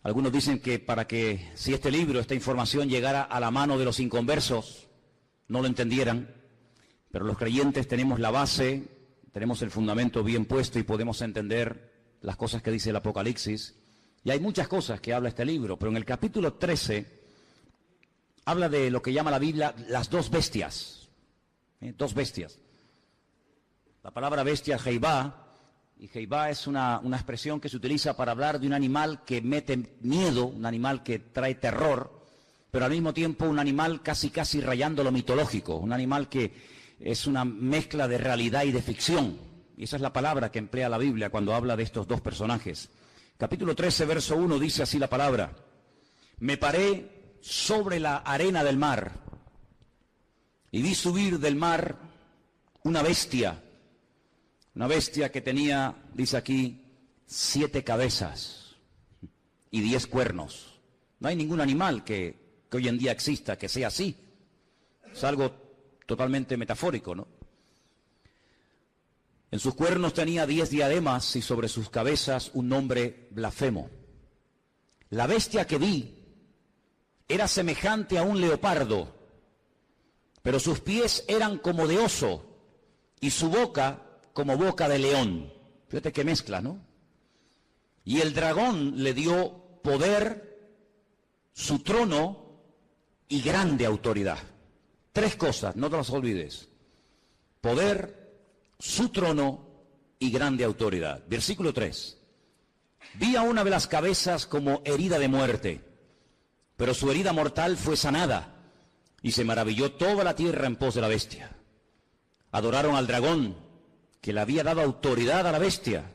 Algunos dicen que para que si este libro, esta información llegara a la mano de los inconversos, no lo entendieran, pero los creyentes tenemos la base, tenemos el fundamento bien puesto y podemos entender las cosas que dice el Apocalipsis. Y hay muchas cosas que habla este libro, pero en el capítulo 13 habla de lo que llama la Biblia las dos bestias. Dos bestias. La palabra bestia es Jehová, y Jehová es una expresión que se utiliza para hablar de un animal que mete miedo, un animal que trae terror, pero al mismo tiempo un animal casi rayando lo mitológico, un animal que es una mezcla de realidad y de ficción. Y esa es la palabra que emplea la Biblia cuando habla de estos dos personajes. Capítulo 13, verso 1, dice así la palabra: me paré sobre la arena del mar y vi subir del mar una bestia que tenía, dice aquí, 7 cabezas y 10 cuernos. No hay ningún animal que hoy en día exista que sea así. Es algo totalmente metafórico, ¿no? En sus cuernos tenía 10 diademas y sobre sus cabezas un nombre blasfemo. La bestia que vi era semejante a un leopardo, pero sus pies eran como de oso y su boca como boca de león. Fíjate qué mezcla, ¿no? Y el dragón le dio poder, su trono y grande autoridad. 3 cosas, no te las olvides: poder, su trono y grande autoridad. Versículo 3. Vi a una de las cabezas como herida de muerte, pero su herida mortal fue sanada, y se maravilló toda la tierra en pos de la bestia. Adoraron al dragón, que le había dado autoridad a la bestia,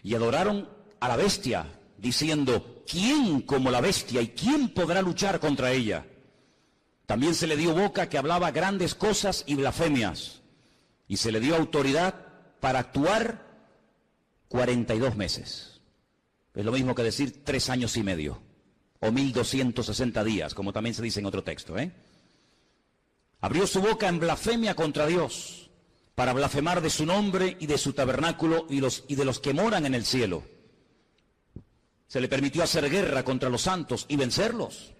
y adoraron a la bestia, diciendo: ¿quién como la bestia y quién podrá luchar contra ella? También se le dio boca que hablaba grandes cosas y blasfemias, y se le dio autoridad para actuar 42 meses. Es lo mismo que decir 3 años y medio, o 1260 días, como también se dice en otro texto, Abrió su boca en blasfemia contra Dios, para blasfemar de su nombre y de su tabernáculo y de los que moran en el cielo. Se le permitió hacer guerra contra los santos y vencerlos.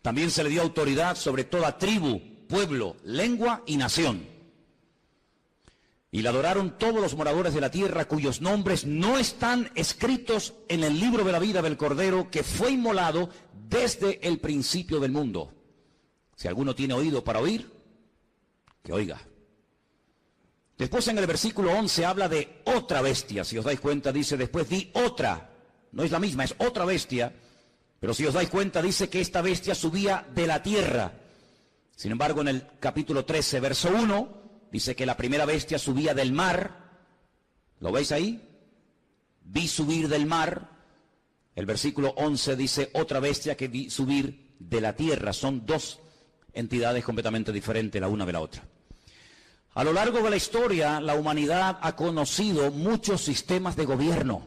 También se le dio autoridad sobre toda tribu, pueblo, lengua y nación. Y le adoraron todos los moradores de la tierra cuyos nombres no están escritos en el libro de la vida del Cordero que fue inmolado desde el principio del mundo. Si alguno tiene oído para oír, que oiga. Después en el versículo 11 habla de otra bestia. Si os dais cuenta, dice después vi otra. No es la misma, es otra bestia. Pero si os dais cuenta, dice que esta bestia subía de la tierra. Sin embargo, en el capítulo 13, verso 1, dice que la primera bestia subía del mar. ¿Lo veis ahí? Vi subir del mar. El versículo 11 dice otra bestia que vi subir de la tierra. Son dos entidades completamente diferentes la una de la otra. A lo largo de la historia, la humanidad ha conocido muchos sistemas de gobierno.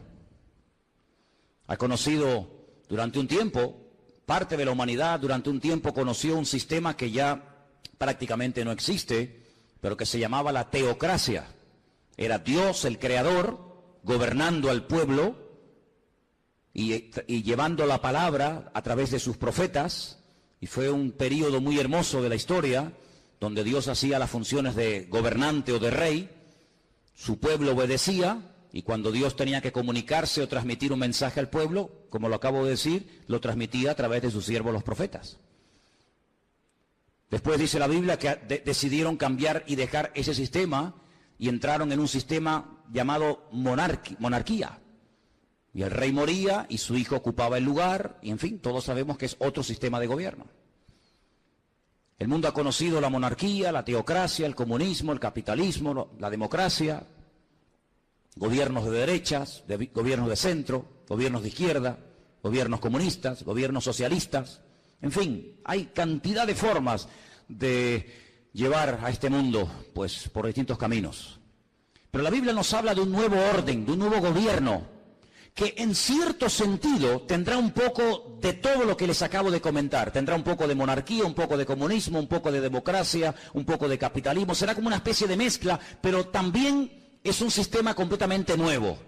Ha conocido durante un tiempo, parte de la humanidad durante un tiempo conoció un sistema que ya prácticamente no existe, pero que se llamaba la teocracia. Era Dios, el creador, gobernando al pueblo y llevando la palabra a través de sus profetas. Y fue un periodo muy hermoso de la historia, donde Dios hacía las funciones de gobernante o de rey, su pueblo obedecía, y cuando Dios tenía que comunicarse o transmitir un mensaje al pueblo, como lo acabo de decir, lo transmitía a través de sus siervos los profetas. Después dice la Biblia que decidieron cambiar y dejar ese sistema y entraron en un sistema llamado monarquía. Y el rey moría y su hijo ocupaba el lugar, y en fin, todos sabemos que es otro sistema de gobierno. El mundo ha conocido la monarquía, la teocracia, el comunismo, el capitalismo, la democracia, gobiernos de derechas, gobiernos de centro, gobiernos de izquierda, gobiernos comunistas, gobiernos socialistas. En fin, hay cantidad de formas de llevar a este mundo, pues, por distintos caminos. Pero la Biblia nos habla de un nuevo orden, de un nuevo gobierno, que en cierto sentido tendrá un poco de todo lo que les acabo de comentar. Tendrá un poco de monarquía, un poco de comunismo, un poco de democracia, un poco de capitalismo. Será como una especie de mezcla, pero también es un sistema completamente nuevo.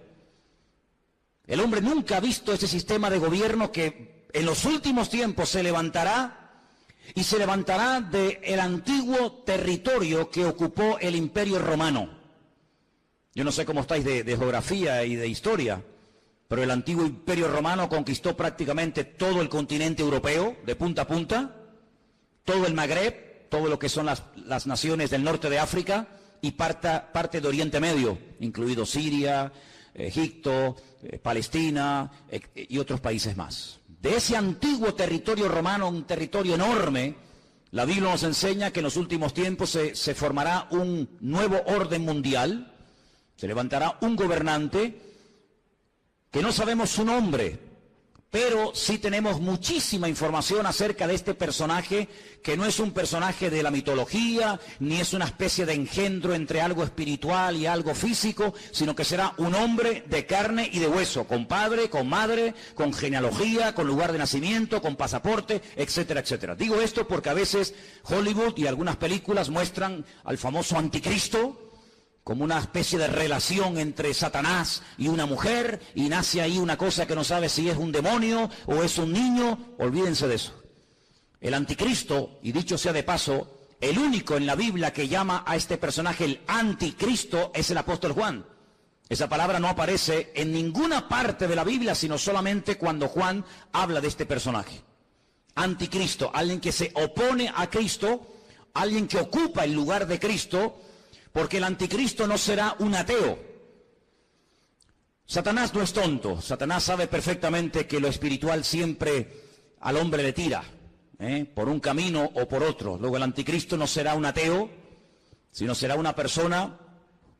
El hombre nunca ha visto ese sistema de gobierno que en los últimos tiempos se levantará y se levantará del antiguo territorio que ocupó el Imperio Romano. Yo no sé cómo estáis de geografía y de historia, pero el antiguo Imperio Romano conquistó prácticamente todo el continente europeo, de punta a punta, todo el Magreb, todo lo que son las naciones del norte de África y parte de Oriente Medio, incluido Siria, Egipto, Palestina y otros países más. De ese antiguo territorio romano, un territorio enorme, la Biblia nos enseña que en los últimos tiempos se formará un nuevo orden mundial, se levantará un gobernante que no sabemos su nombre, pero sí tenemos muchísima información acerca de este personaje, que no es un personaje de la mitología, ni es una especie de engendro entre algo espiritual y algo físico, sino que será un hombre de carne y de hueso, con padre, con madre, con genealogía, con lugar de nacimiento, con pasaporte, etcétera, etcétera. Digo esto porque a veces Hollywood y algunas películas muestran al famoso anticristo como una especie de relación entre Satanás y una mujer, y nace ahí una cosa que no sabe si es un demonio o es un niño. Olvídense de eso. El anticristo, y dicho sea de paso, el único en la Biblia que llama a este personaje el anticristo es el apóstol Juan. Esa palabra no aparece en ninguna parte de la Biblia, sino solamente cuando Juan habla de este personaje. Anticristo, alguien que se opone a Cristo, alguien que ocupa el lugar de Cristo, porque el anticristo no será un ateo. Satanás no es tonto. Satanás sabe perfectamente que lo espiritual siempre al hombre le tira, por un camino o por otro. Luego el anticristo no será un ateo, sino será una persona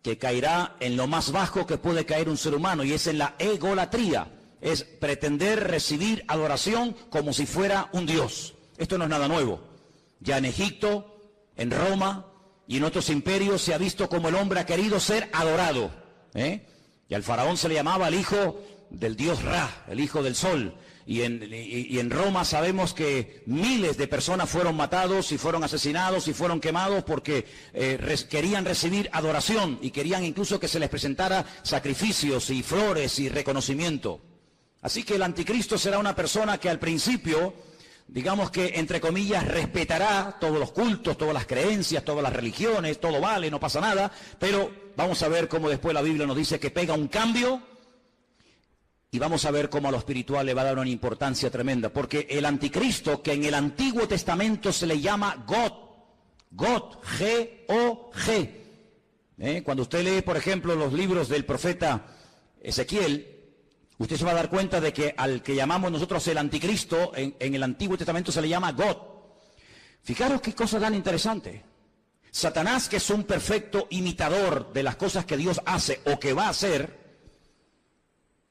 que caerá en lo más bajo que puede caer un ser humano, y es en la egolatría. Es pretender recibir adoración como si fuera un dios. Esto no es nada nuevo. Ya en Egipto, en Roma y en otros imperios se ha visto como el hombre ha querido ser adorado. Y al faraón se le llamaba el hijo del dios Ra, el hijo del sol. Y en Roma sabemos que miles de personas fueron matados y fueron asesinados y fueron quemados porque querían recibir adoración y querían incluso que se les presentara sacrificios y flores y reconocimiento. Así que el anticristo será una persona que al principio, digamos que, entre comillas, respetará todos los cultos, todas las creencias, todas las religiones, todo vale, no pasa nada, pero vamos a ver cómo después la Biblia nos dice que pega un cambio, y vamos a ver cómo a lo espiritual le va a dar una importancia tremenda, porque el anticristo, que en el Antiguo Testamento se le llama God, G-O-G. Cuando usted lee, por ejemplo, los libros del profeta Ezequiel, usted se va a dar cuenta de que al que llamamos nosotros el anticristo, en el Antiguo Testamento se le llama God. Fijaros qué cosa tan interesante. Satanás, que es un perfecto imitador de las cosas que Dios hace o que va a hacer,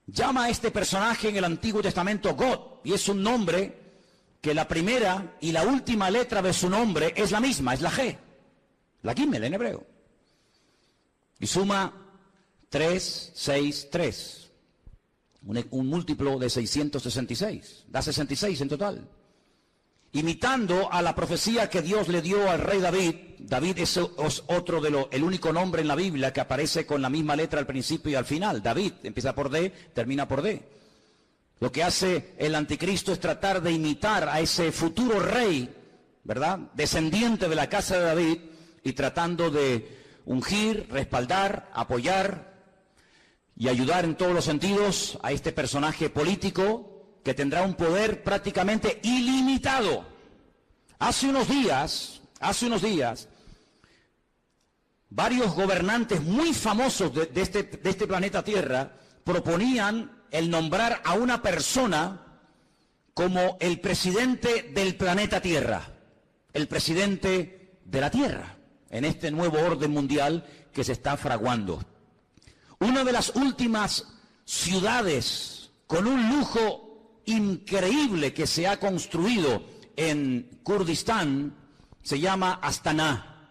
llama a este personaje en el Antiguo Testamento God, y es un nombre que la primera y la última letra de su nombre es la misma, es la G, la Gimel en hebreo. Y suma 3, 6, 3. Un múltiplo de 666, da 66 en total. Imitando a la profecía que Dios le dio al rey David. David es otro el único nombre en la Biblia que aparece con la misma letra al principio y al final. David empieza por D, termina por D. Lo que hace el anticristo es tratar de imitar a ese futuro rey, ¿verdad?, descendiente de la casa de David, y tratando de ungir, respaldar, apoyar y ayudar en todos los sentidos a este personaje político que tendrá un poder prácticamente ilimitado. Hace unos días, varios gobernantes muy famosos de este planeta Tierra proponían el nombrar a una persona como el presidente del planeta Tierra, el presidente de la Tierra, en este nuevo orden mundial que se está fraguando. Una de las últimas ciudades con un lujo increíble que se ha construido en Kurdistán se llama Astana.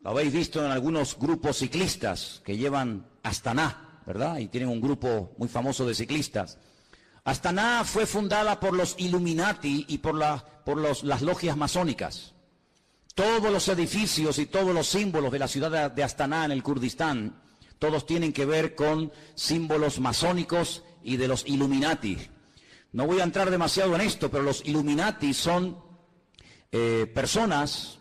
Lo habéis visto en algunos grupos ciclistas que llevan Astana, ¿verdad? Y tienen un grupo muy famoso de ciclistas. Astana fue fundada por los Illuminati y por las logias masónicas. Todos los edificios y todos los símbolos de la ciudad de Astana en el Kurdistán Todos tienen que ver con símbolos masónicos y de los Illuminati. No voy a entrar demasiado en esto, pero los Illuminati son personas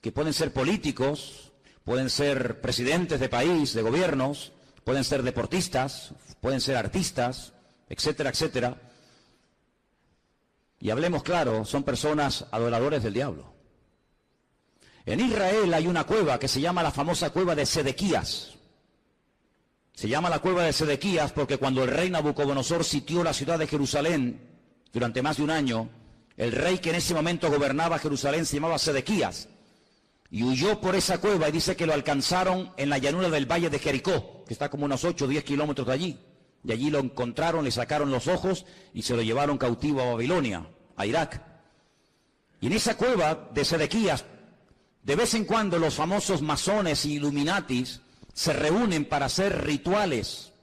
que pueden ser políticos, pueden ser presidentes de país, de gobiernos, pueden ser deportistas, pueden ser artistas, etcétera, etcétera. Y hablemos claro, son personas adoradores del diablo. En Israel hay una cueva que se llama la famosa cueva de Sedequías. Se llama la cueva de Sedequías porque cuando el rey Nabucodonosor sitió la ciudad de Jerusalén durante más de un año, el rey que en ese momento gobernaba Jerusalén se llamaba Sedequías y huyó por esa cueva, y dice que lo alcanzaron en la llanura del valle de Jericó, que está como unos 8 o 10 kilómetros de allí. Y allí lo encontraron, le sacaron los ojos y se lo llevaron cautivo a Babilonia, a Irak. Y en esa cueva de Sedequías, de vez en cuando los famosos masones y Illuminatis se reúnen para hacer rituales.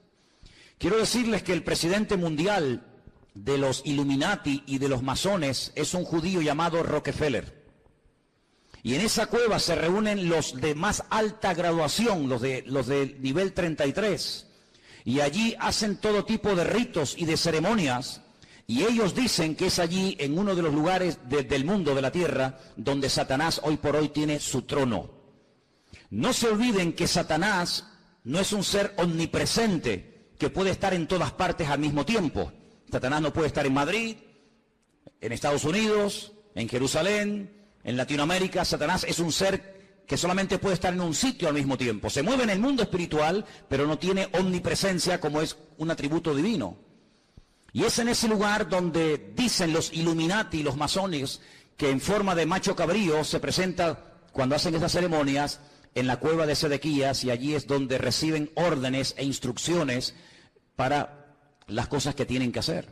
Quiero decirles que el presidente mundial de los Illuminati y de los masones es un judío llamado Rockefeller. Y en esa cueva se reúnen los de más alta graduación, los de nivel 33. Y allí hacen todo tipo de ritos y de ceremonias. Y ellos dicen que es allí, en uno de los lugares del mundo, de la tierra, donde Satanás hoy por hoy tiene su trono. No se olviden que Satanás no es un ser omnipresente que puede estar en todas partes al mismo tiempo. Satanás no puede estar en Madrid, en Estados Unidos, en Jerusalén, en Latinoamérica. Satanás es un ser que solamente puede estar en un sitio al mismo tiempo. Se mueve en el mundo espiritual, pero no tiene omnipresencia como es un atributo divino. Y es en ese lugar donde dicen los Illuminati, los masones, que en forma de macho cabrío se presenta cuando hacen estas ceremonias en la cueva de Sedequías, y allí es donde reciben órdenes e instrucciones para las cosas que tienen que hacer.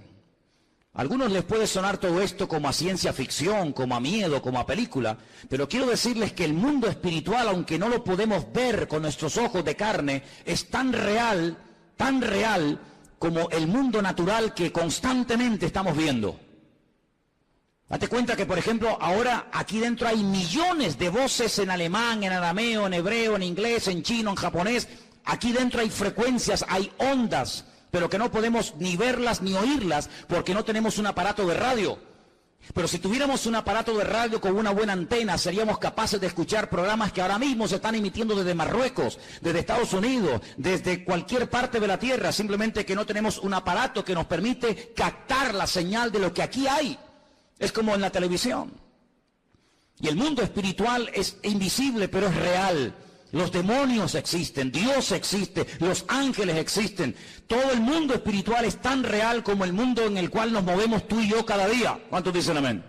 A algunos les puede sonar todo esto como a ciencia ficción, como a miedo, como a película, pero quiero decirles que el mundo espiritual, aunque no lo podemos ver con nuestros ojos de carne, es tan real como el mundo natural que constantemente estamos viendo. Date cuenta que, por ejemplo, ahora aquí dentro hay millones de voces en alemán, en arameo, en hebreo, en inglés, en chino, en japonés. Aquí dentro hay frecuencias, hay ondas, pero que no podemos ni verlas ni oírlas porque no tenemos un aparato de radio. Pero si tuviéramos un aparato de radio con una buena antena, seríamos capaces de escuchar programas que ahora mismo se están emitiendo desde Marruecos, desde Estados Unidos, desde cualquier parte de la tierra, simplemente que no tenemos un aparato que nos permite captar la señal de lo que aquí hay. Es como en la televisión. Y el mundo espiritual es invisible, pero es real. Los demonios existen, Dios existe, los ángeles existen. Todo el mundo espiritual es tan real como el mundo en el cual nos movemos tú y yo cada día. ¿Cuántos dicen amén?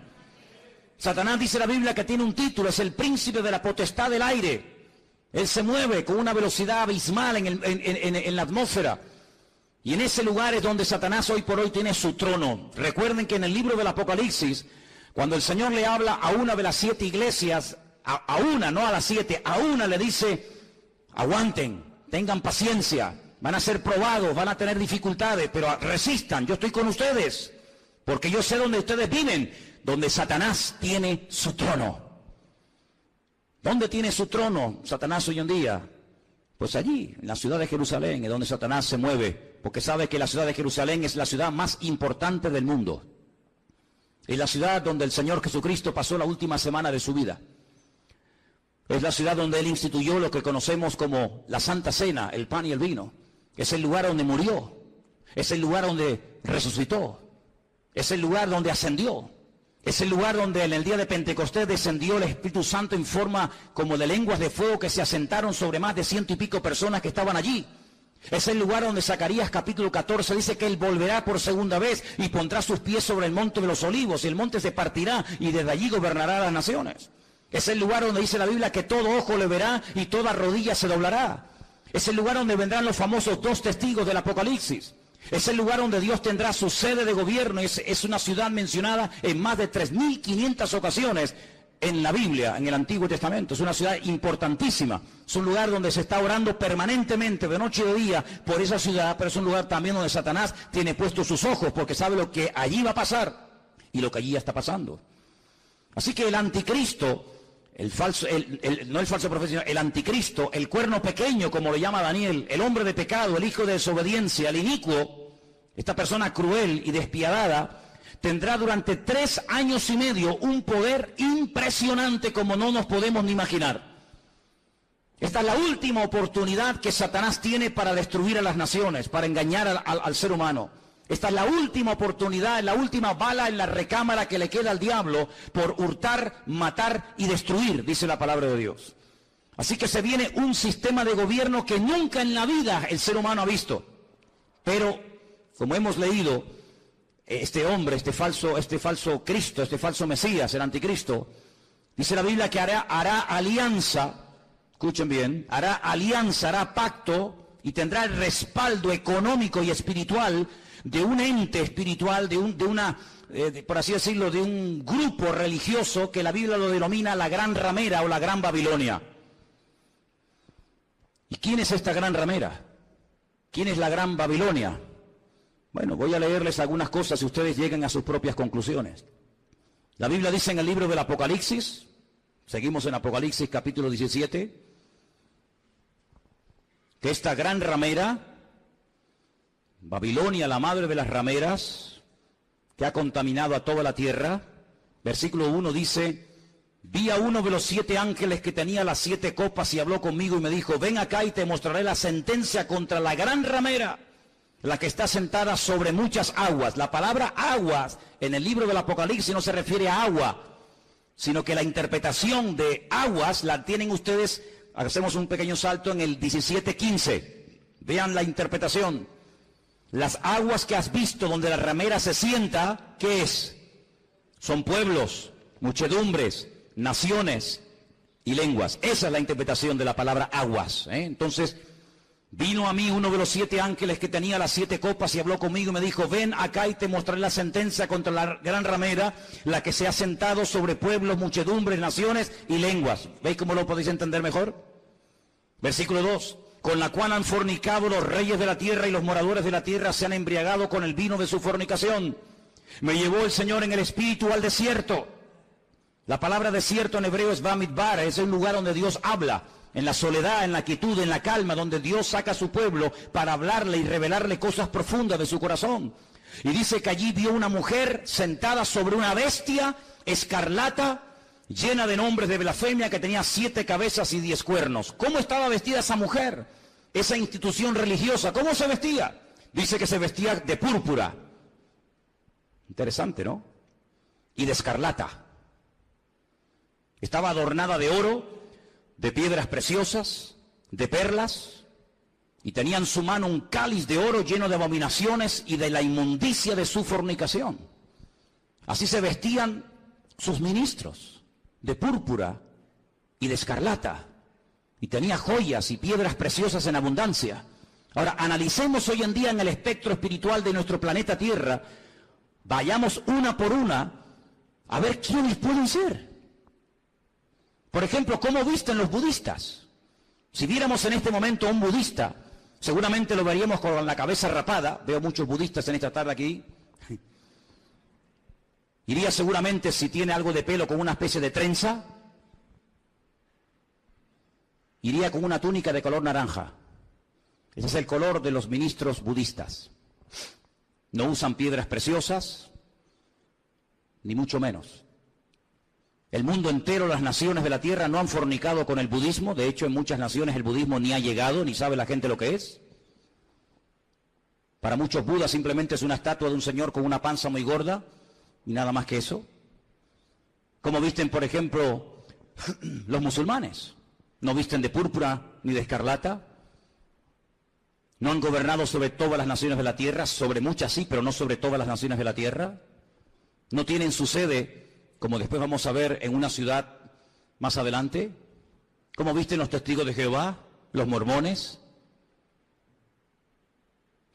Satanás, dice la Biblia, que tiene un título, es el príncipe de la potestad del aire. Él se mueve con una velocidad abismal en la atmósfera. Y en ese lugar es donde Satanás hoy por hoy tiene su trono. Recuerden que en el libro del Apocalipsis, cuando el Señor le habla a una de las 7 iglesias, a una, no a las 7, a una le dice: aguanten, tengan paciencia, van a ser probados, van a tener dificultades, pero resistan, yo estoy con ustedes, porque yo sé dónde ustedes viven, donde Satanás tiene su trono. ¿Dónde tiene su trono Satanás hoy en día? Pues allí, en la ciudad de Jerusalén, es donde Satanás se mueve, porque sabe que la ciudad de Jerusalén es la ciudad más importante del mundo. Es la ciudad donde el Señor Jesucristo pasó la última semana de su vida. Es la ciudad donde Él instituyó lo que conocemos como la Santa Cena, el pan y el vino. Es el lugar donde murió. Es el lugar donde resucitó. Es el lugar donde ascendió. Es el lugar donde en el día de Pentecostés descendió el Espíritu Santo en forma como de lenguas de fuego que se asentaron sobre más de 100 y pico personas que estaban allí. Es el lugar donde Zacarías capítulo 14 dice que Él volverá por segunda vez y pondrá sus pies sobre el monte de los olivos, y el monte se partirá y desde allí gobernará a las naciones. Es el lugar donde dice la Biblia que todo ojo le verá y toda rodilla se doblará. Es el lugar donde vendrán los famosos 2 testigos del Apocalipsis. Es el lugar donde Dios tendrá su sede de gobierno. Es una ciudad mencionada en más de 3.500 ocasiones en la Biblia, en el Antiguo Testamento. Es una ciudad importantísima. Es un lugar donde se está orando permanentemente, de noche y de día, por esa ciudad, pero es un lugar también donde Satanás tiene puestos sus ojos, porque sabe lo que allí va a pasar y lo que allí ya está pasando. Así que el anticristo no el falso profeta, sino el anticristo, el cuerno pequeño, como lo llama Daniel, el hombre de pecado, el hijo de desobediencia, el inicuo, esta persona cruel y despiadada, tendrá durante 3 años y medio un poder impresionante como no nos podemos ni imaginar. Esta es la última oportunidad que Satanás tiene para destruir a las naciones, para engañar al ser humano. Esta es la última oportunidad, la última bala en la recámara que le queda al diablo por hurtar, matar y destruir, dice la palabra de Dios. Así que se viene un sistema de gobierno que nunca en la vida el ser humano ha visto. Pero, como hemos leído, este hombre, este falso Cristo, este falso Mesías, el anticristo, dice la Biblia que hará alianza, escuchen bien, hará pacto y tendrá el respaldo económico y espiritual de un ente espiritual, por así decirlo, de un grupo religioso que la Biblia lo denomina la Gran Ramera o la Gran Babilonia. ¿Y quién es esta Gran Ramera? ¿Quién es la Gran Babilonia? Bueno, voy a leerles algunas cosas y ustedes lleguen a sus propias conclusiones. La Biblia dice en el libro del Apocalipsis, seguimos en Apocalipsis capítulo 17, que esta Gran Ramera, Babilonia, la madre de las rameras, que ha contaminado a toda la tierra. Versículo 1 dice: vi a uno de los 7 ángeles que tenía las 7 copas y habló conmigo y me dijo: ven acá y te mostraré la sentencia contra la gran ramera, la que está sentada sobre muchas aguas. La palabra aguas en el libro del Apocalipsis no se refiere a agua, sino que la interpretación de aguas la tienen ustedes. Hacemos un pequeño salto en el 17:15. Vean la interpretación. Las aguas que has visto donde la ramera se sienta, ¿qué es? Son pueblos, muchedumbres, naciones y lenguas. Esa es la interpretación de la palabra aguas. Entonces, vino a mí uno de los 7 ángeles que tenía las 7 copas y habló conmigo y me dijo: ven acá y te mostraré la sentencia contra la gran ramera, la que se ha sentado sobre pueblos, muchedumbres, naciones y lenguas. ¿Veis cómo lo podéis entender mejor? Versículo 2. Con la cual han fornicado los reyes de la tierra y los moradores de la tierra se han embriagado con el vino de su fornicación. Me llevó el Señor en el espíritu al desierto. La palabra desierto en hebreo es Bamidbar, es un lugar donde Dios habla, en la soledad, en la quietud, en la calma, donde Dios saca a su pueblo para hablarle y revelarle cosas profundas de su corazón. Y dice que allí vio una mujer sentada sobre una bestia escarlata, llena de nombres de blasfemia, que tenía 7 cabezas y 10 cuernos. ¿Cómo estaba vestida esa mujer? Esa institución religiosa, ¿cómo se vestía? Dice que se vestía de púrpura. Interesante, ¿no? Y de escarlata. Estaba adornada de oro, de piedras preciosas, de perlas, y tenía en su mano un cáliz de oro lleno de abominaciones y de la inmundicia de su fornicación. Así se vestían sus ministros, de púrpura y de escarlata, y tenía joyas y piedras preciosas en abundancia. Ahora, analicemos hoy en día en el espectro espiritual de nuestro planeta Tierra, vayamos una por una a ver quiénes pueden ser. Por ejemplo, ¿cómo visten los budistas? Si viéramos en este momento a un budista, seguramente lo veríamos con la cabeza rapada. Veo muchos budistas en esta tarde aquí. Iría seguramente, si tiene algo de pelo, con una especie de trenza. Iría con una túnica de color naranja. Ese es el color de los ministros budistas. No usan piedras preciosas, ni mucho menos. El mundo entero, las naciones de la tierra no han fornicado con el budismo. De hecho, en muchas naciones el budismo ni ha llegado, ni sabe la gente lo que es. Para muchos, Buda simplemente es una estatua de un señor con una panza muy gorda, y nada más que eso. ¿Cómo visten, por ejemplo, los musulmanes? No visten de púrpura ni de escarlata. No han gobernado sobre todas las naciones de la tierra, sobre muchas sí, pero no sobre todas las naciones de la tierra. No tienen su sede, como después vamos a ver, en una ciudad más adelante. ¿Cómo visten los testigos de Jehová, los mormones?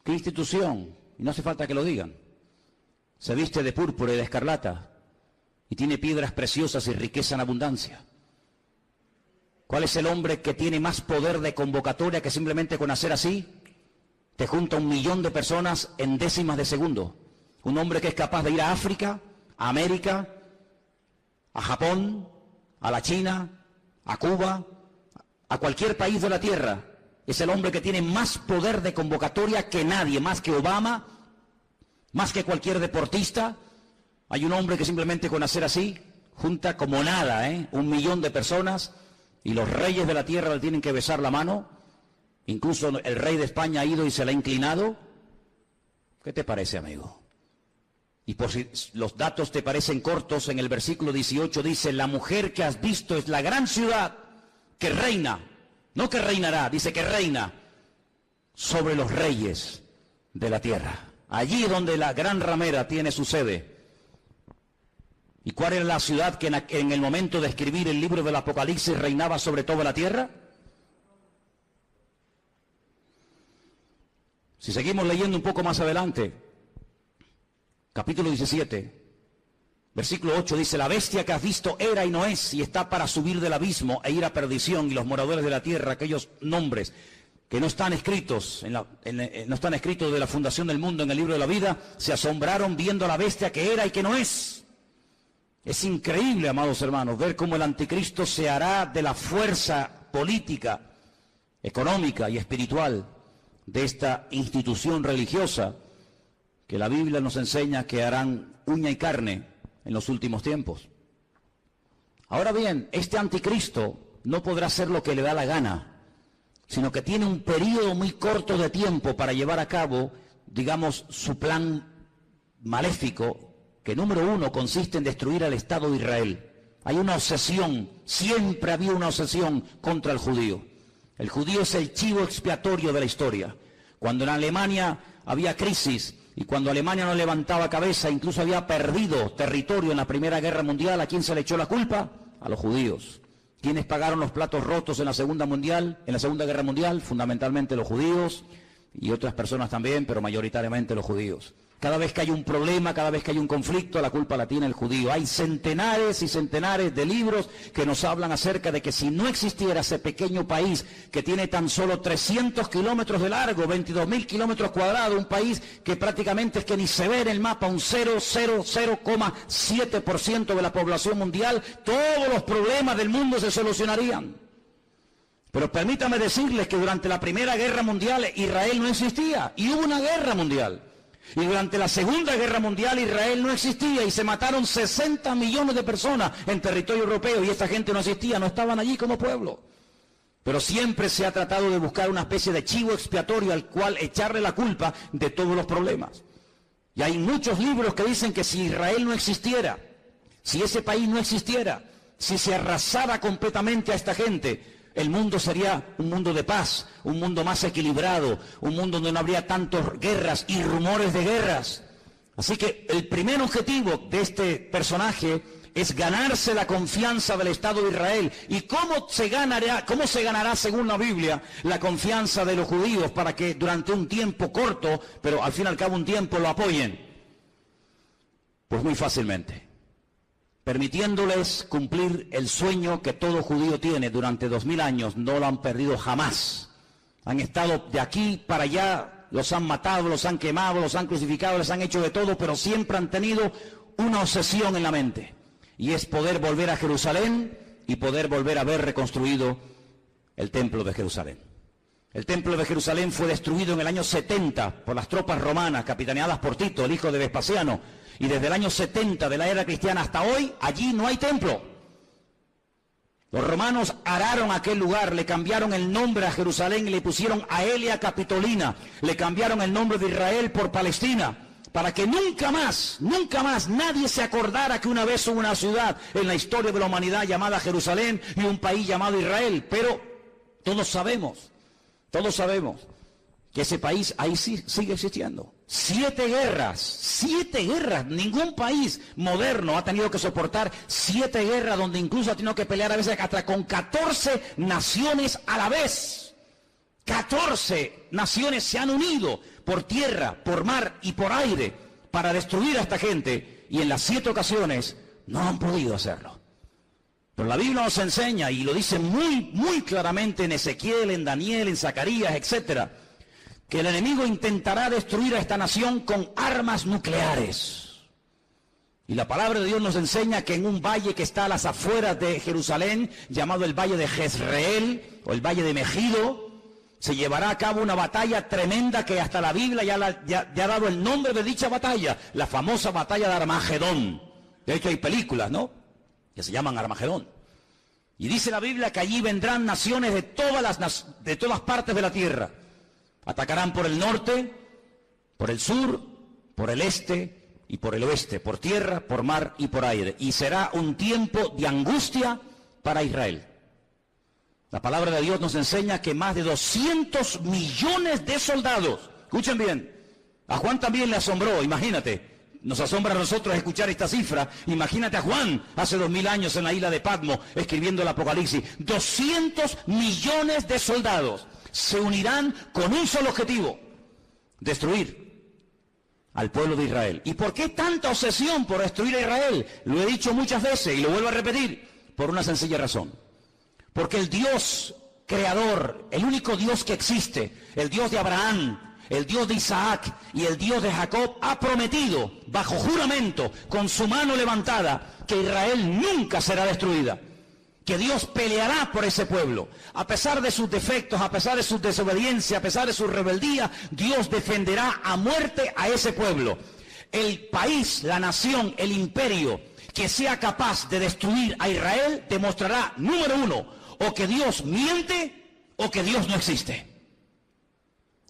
¿Qué institución? Y no hace falta que lo digan. Se viste de púrpura y de escarlata y tiene piedras preciosas y riqueza en abundancia. ¿Cuál es el hombre que tiene más poder de convocatoria que simplemente con hacer así te junta 1 millón de personas en décimas de segundo? Un hombre que es capaz de ir a África, a América, a Japón, a la China, a Cuba, a cualquier país de la tierra. Es el hombre que tiene más poder de convocatoria que nadie, más que Obama, más que cualquier deportista. Hay un hombre que simplemente con hacer así, junta como nada, 1 millón de personas, y los reyes de la tierra le tienen que besar la mano. Incluso el rey de España ha ido y se le ha inclinado. ¿Qué te parece, amigo? Y por si los datos te parecen cortos, en el versículo 18 dice: la mujer que has visto es la gran ciudad que reina, no que reinará, dice que reina sobre los reyes de la tierra. Allí donde la gran ramera tiene su sede. ¿Y cuál era la ciudad que en el momento de escribir el libro del Apocalipsis reinaba sobre toda la tierra? Si seguimos leyendo un poco más adelante, capítulo 17, versículo 8 dice: la bestia que has visto era y no es, y está para subir del abismo e ir a perdición, y los moradores de la tierra, aquellos nombres que no están escritos, no están escritos de la fundación del mundo en el libro de la vida, se asombraron viendo a la bestia que era y que no es. Es increíble, amados hermanos, ver cómo el anticristo se hará de la fuerza política, económica y espiritual de esta institución religiosa que la Biblia nos enseña que harán uña y carne en los últimos tiempos. Ahora bien, este anticristo no podrá hacer lo que le da la gana, sino que tiene un periodo muy corto de tiempo para llevar a cabo, digamos, su plan maléfico, que número 1 consiste en destruir al Estado de Israel. Hay una obsesión, siempre había una obsesión contra el judío. El judío es el chivo expiatorio de la historia. Cuando en Alemania había crisis y cuando Alemania no levantaba cabeza, incluso había perdido territorio en la Primera Guerra Mundial, ¿a quién se le echó la culpa? A los judíos. ¿Quiénes pagaron los platos rotos en la Segunda Guerra Mundial? Fundamentalmente los judíos y otras personas también, pero mayoritariamente los judíos. Cada vez que hay un problema, cada vez que hay un conflicto, la culpa la tiene el judío. Hay centenares y centenares de libros que nos hablan acerca de que si no existiera ese pequeño país que tiene tan solo 300 kilómetros de largo, 22.000 kilómetros cuadrados, un país que prácticamente es que ni se ve en el mapa, un 0,7% de la población mundial, todos los problemas del mundo se solucionarían. Pero permítame decirles que durante la Primera Guerra Mundial Israel no existía y hubo una guerra mundial. Y durante la Segunda Guerra Mundial Israel no existía y se mataron 60 millones de personas en territorio europeo y esta gente no existía, no estaban allí como pueblo. Pero siempre se ha tratado de buscar una especie de chivo expiatorio al cual echarle la culpa de todos los problemas. Y hay muchos libros que dicen que si Israel no existiera, si ese país no existiera, si se arrasara completamente a esta gente, el mundo sería un mundo de paz, un mundo más equilibrado, un mundo donde no habría tantas guerras y rumores de guerras. Así que el primer objetivo de este personaje es ganarse la confianza del Estado de Israel. ¿Y cómo se ganará, según la Biblia, la confianza de los judíos para que durante un tiempo corto, pero al fin y al cabo un tiempo, lo apoyen? Pues muy fácilmente, permitiéndoles cumplir el sueño que todo judío tiene durante 2000 años, no lo han perdido jamás. Han estado de aquí para allá, los han matado, los han quemado, los han crucificado, les han hecho de todo, pero siempre han tenido una obsesión en la mente, y es poder volver a Jerusalén y poder volver a ver reconstruido el templo de Jerusalén. El templo de Jerusalén fue destruido en el año 70 por las tropas romanas, capitaneadas por Tito, el hijo de Vespasiano. Y desde el año 70 de la era cristiana hasta hoy, allí no hay templo. Los romanos araron aquel lugar, le cambiaron el nombre a Jerusalén y le pusieron Aelia Capitolina. Le cambiaron el nombre de Israel por Palestina, para que nunca más nadie se acordara que una vez hubo una ciudad en la historia de la humanidad llamada Jerusalén y un país llamado Israel. Pero todos sabemos que ese país ahí sí sigue existiendo. 7 guerras, ningún país moderno ha tenido que soportar 7 guerras, donde incluso ha tenido que pelear a veces hasta con 14 naciones a la vez. 14 naciones se han unido por tierra, por mar y por aire para destruir a esta gente, y en las 7 ocasiones no han podido hacerlo. Pero la Biblia nos enseña, y lo dice muy claramente en Ezequiel, en Daniel, en Zacarías, etcétera, que el enemigo intentará destruir a esta nación con armas nucleares. Y la palabra de Dios nos enseña que en un valle que está a las afueras de Jerusalén, llamado el Valle de Jezreel, o el Valle de Megido, se llevará a cabo una batalla tremenda que hasta la Biblia ya ha dado el nombre de dicha batalla, la famosa batalla de Armagedón. De hecho hay películas, ¿no?, que se llaman Armagedón. Y dice la Biblia que allí vendrán naciones de todas partes de la tierra. Atacarán por el norte, por el sur, por el este y por el oeste, por tierra, por mar y por aire. Y será un tiempo de angustia para Israel. La palabra de Dios nos enseña que más de 200 millones de soldados, escuchen bien, a Juan también le asombró, imagínate, nos asombra a nosotros escuchar esta cifra, imagínate a Juan hace 2000 años en la isla de Patmos escribiendo el Apocalipsis, 200 millones de soldados se unirán con un solo objetivo, destruir al pueblo de Israel. ¿Y por qué tanta obsesión por destruir a Israel? Lo he dicho muchas veces y lo vuelvo a repetir, por una sencilla razón. Porque el Dios creador, el único Dios que existe, el Dios de Abraham, el Dios de Isaac y el Dios de Jacob, ha prometido, bajo juramento, con su mano levantada, que Israel nunca será destruida. Que Dios peleará por ese pueblo. A pesar de sus defectos, a pesar de su desobediencia, a pesar de su rebeldía, Dios defenderá a muerte a ese pueblo. El país, la nación, el imperio que sea capaz de destruir a Israel demostrará, número uno, o que Dios miente o que Dios no existe.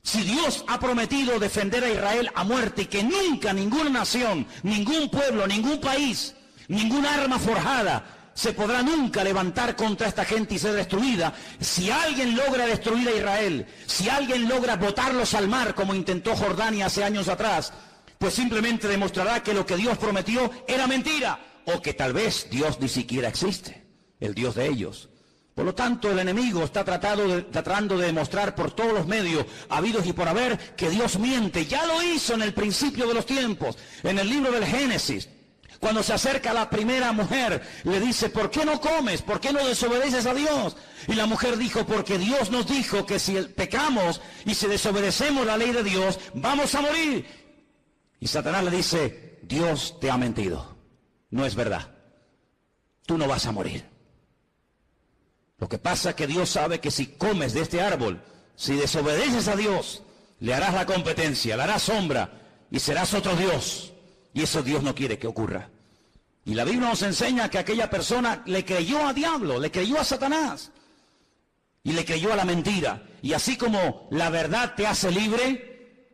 Si Dios ha prometido defender a Israel a muerte y que nunca ninguna nación, ningún pueblo, ningún país, ninguna arma forjada se podrá nunca levantar contra esta gente y ser destruida, si alguien logra destruir a Israel, si alguien logra botarlos al mar como intentó Jordania hace años atrás, pues simplemente demostrará que lo que Dios prometió era mentira, o que tal vez Dios ni siquiera existe, el Dios de ellos. Por lo tanto, el enemigo está tratando de demostrar por todos los medios habidos y por haber que Dios miente. Ya lo hizo en el principio de los tiempos, en el libro del Génesis. Cuando se acerca a la primera mujer, le dice, ¿por qué no comes? ¿Por qué no desobedeces a Dios? Y la mujer dijo, porque Dios nos dijo que si pecamos y si desobedecemos la ley de Dios, vamos a morir. Y Satanás le dice, Dios te ha mentido. No es verdad. Tú no vas a morir. Lo que pasa es que Dios sabe que si comes de este árbol, si desobedeces a Dios, le harás la competencia, le harás sombra y serás otro Dios. Y eso Dios no quiere que ocurra. Y la Biblia nos enseña que aquella persona le creyó a diablo, le creyó a Satanás y le creyó a la mentira. Y así como la verdad te hace libre,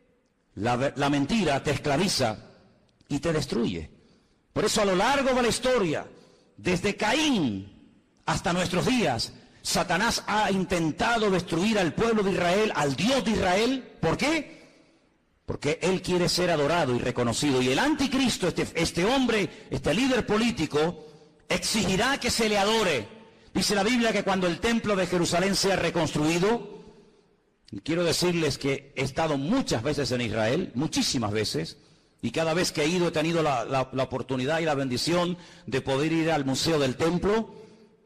la mentira te esclaviza y te destruye. Por eso a lo largo de la historia, desde Caín hasta nuestros días, Satanás ha intentado destruir al pueblo de Israel, al Dios de Israel. ¿Por qué? Porque él quiere ser adorado y reconocido. Y el anticristo, este hombre, este líder político, exigirá que se le adore. Dice la Biblia que cuando el templo de Jerusalén sea reconstruido, y quiero decirles que he estado muchas veces en Israel, muchísimas veces, y cada vez que he ido he tenido la oportunidad y la bendición de poder ir al Museo del Templo,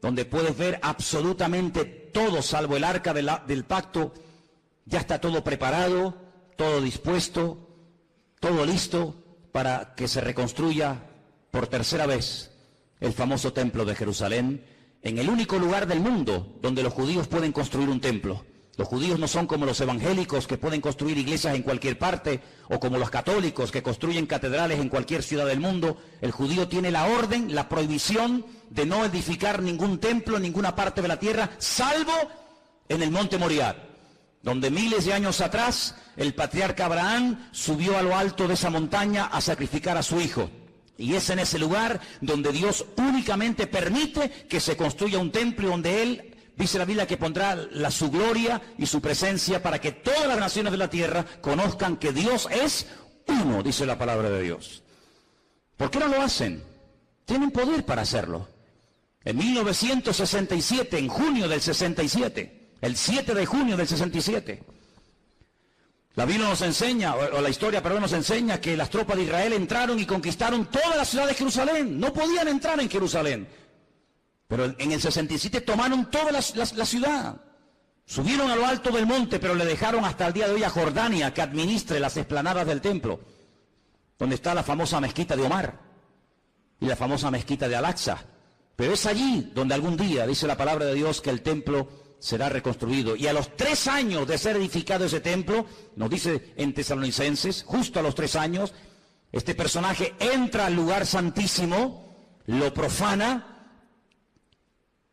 donde puedes ver absolutamente todo, salvo el arca del pacto. Ya está todo preparado, todo dispuesto, todo listo para que se reconstruya por tercera vez el famoso templo de Jerusalén, en el único lugar del mundo donde los judíos pueden construir un templo. Los judíos no son como los evangélicos que pueden construir iglesias en cualquier parte, o como los católicos que construyen catedrales en cualquier ciudad del mundo. El judío tiene la orden, la prohibición de no edificar ningún templo en ninguna parte de la tierra, salvo en el monte Moriah, donde miles de años atrás el patriarca Abraham subió a lo alto de esa montaña a sacrificar a su hijo. Y es en ese lugar donde Dios únicamente permite que se construya un templo, donde Él, dice la Biblia, que pondrá su gloria y su presencia para que todas las naciones de la tierra conozcan que Dios es uno, dice la palabra de Dios. ¿Por qué no lo hacen? Tienen poder para hacerlo. En 1967, en junio del 67, el 7 de junio del 67, la Biblia nos enseña, o la historia, perdón, nos enseña que las tropas de Israel entraron y conquistaron toda la ciudad de Jerusalén. No podían entrar en Jerusalén. Pero en el 67 tomaron toda la ciudad. Subieron a lo alto del monte, pero le dejaron hasta el día de hoy a Jordania que administre las explanadas del templo, donde está la famosa mezquita de Omar. y la famosa mezquita de Al-Aqsa. Pero es allí donde algún día, dice la palabra de Dios, que el templo será reconstruido. Y a los 3 años de ser edificado ese templo, nos dice en Tesalonicenses, justo a los 3 años, este personaje entra al lugar santísimo, lo profana,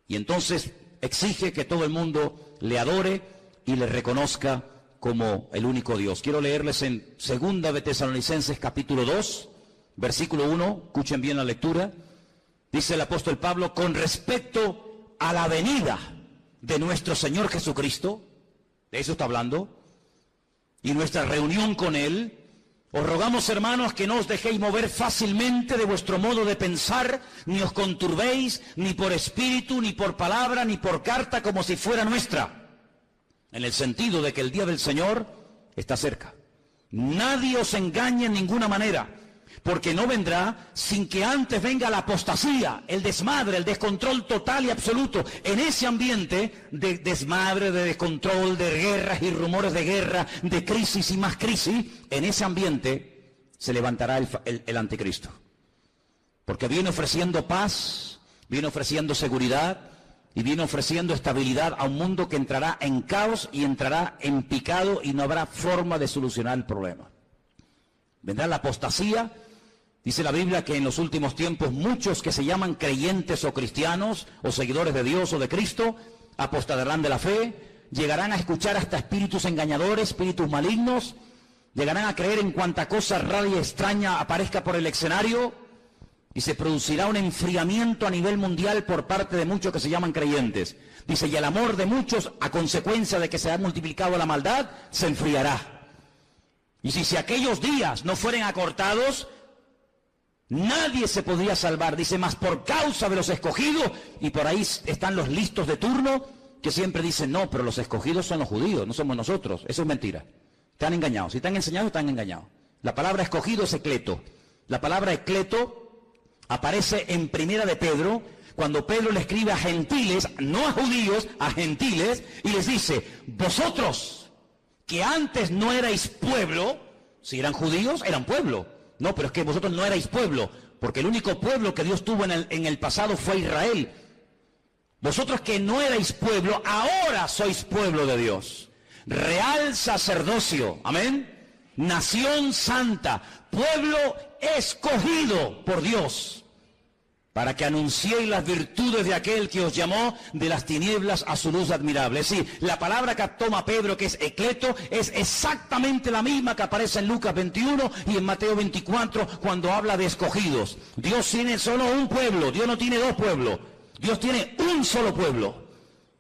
y entonces exige que todo el mundo le adore y le reconozca como el único Dios. Quiero leerles en 2 de Tesalonicenses capítulo 2, versículo 1, escuchen bien la lectura. Dice el apóstol Pablo, con respecto a la venida de nuestro Señor Jesucristo, de eso está hablando, y nuestra reunión con Él, os rogamos, hermanos, que no os dejéis mover fácilmente de vuestro modo de pensar, ni os conturbéis, ni por espíritu, ni por palabra, ni por carta, como si fuera nuestra, en el sentido de que el día del Señor está cerca. Nadie os engañe en ninguna manera, porque no vendrá sin que antes venga la apostasía, el desmadre, el descontrol total y absoluto. En ese ambiente de desmadre, de descontrol, de guerras y rumores de guerra, de crisis y más crisis, en ese ambiente se levantará el anticristo. Porque viene ofreciendo paz, viene ofreciendo seguridad y viene ofreciendo estabilidad a un mundo que entrará en caos y entrará en picado y no habrá forma de solucionar el problema. Vendrá la apostasía. Dice la Biblia que en los últimos tiempos muchos que se llaman creyentes o cristianos o seguidores de Dios o de Cristo apostatarán de la fe, llegarán a escuchar hasta espíritus engañadores, espíritus malignos, llegarán a creer en cuanta cosa rara y extraña aparezca por el escenario y se producirá un enfriamiento a nivel mundial por parte de muchos que se llaman creyentes. Dice, y el amor de muchos a consecuencia de que se ha multiplicado la maldad se enfriará. Y si aquellos días no fueren acortados, nadie se podría salvar. Dice, más por causa de los escogidos, y por ahí están los listos de turno, que siempre dicen, no, pero los escogidos son los judíos, no somos nosotros. Eso es mentira. Están engañados. Si están enseñados, están engañados. La palabra escogido es ecleto. La palabra ecleto aparece en Primera de Pedro, cuando Pedro le escribe a gentiles, no a judíos, a gentiles, y les dice, vosotros, que antes no erais pueblo, si eran judíos, eran pueblo. No, pero es que vosotros no erais pueblo, porque el único pueblo que Dios tuvo en el pasado fue Israel. Vosotros que no erais pueblo, ahora sois pueblo de Dios. Real sacerdocio, amén. Nación santa, pueblo escogido por Dios, para que anunciéis las virtudes de aquel que os llamó de las tinieblas a su luz admirable. Sí, la palabra que toma Pedro, que es ecleto, es exactamente la misma que aparece en Lucas 21 y en Mateo 24, cuando habla de escogidos. Dios tiene solo un pueblo, Dios no tiene 2 pueblos, Dios tiene un solo pueblo.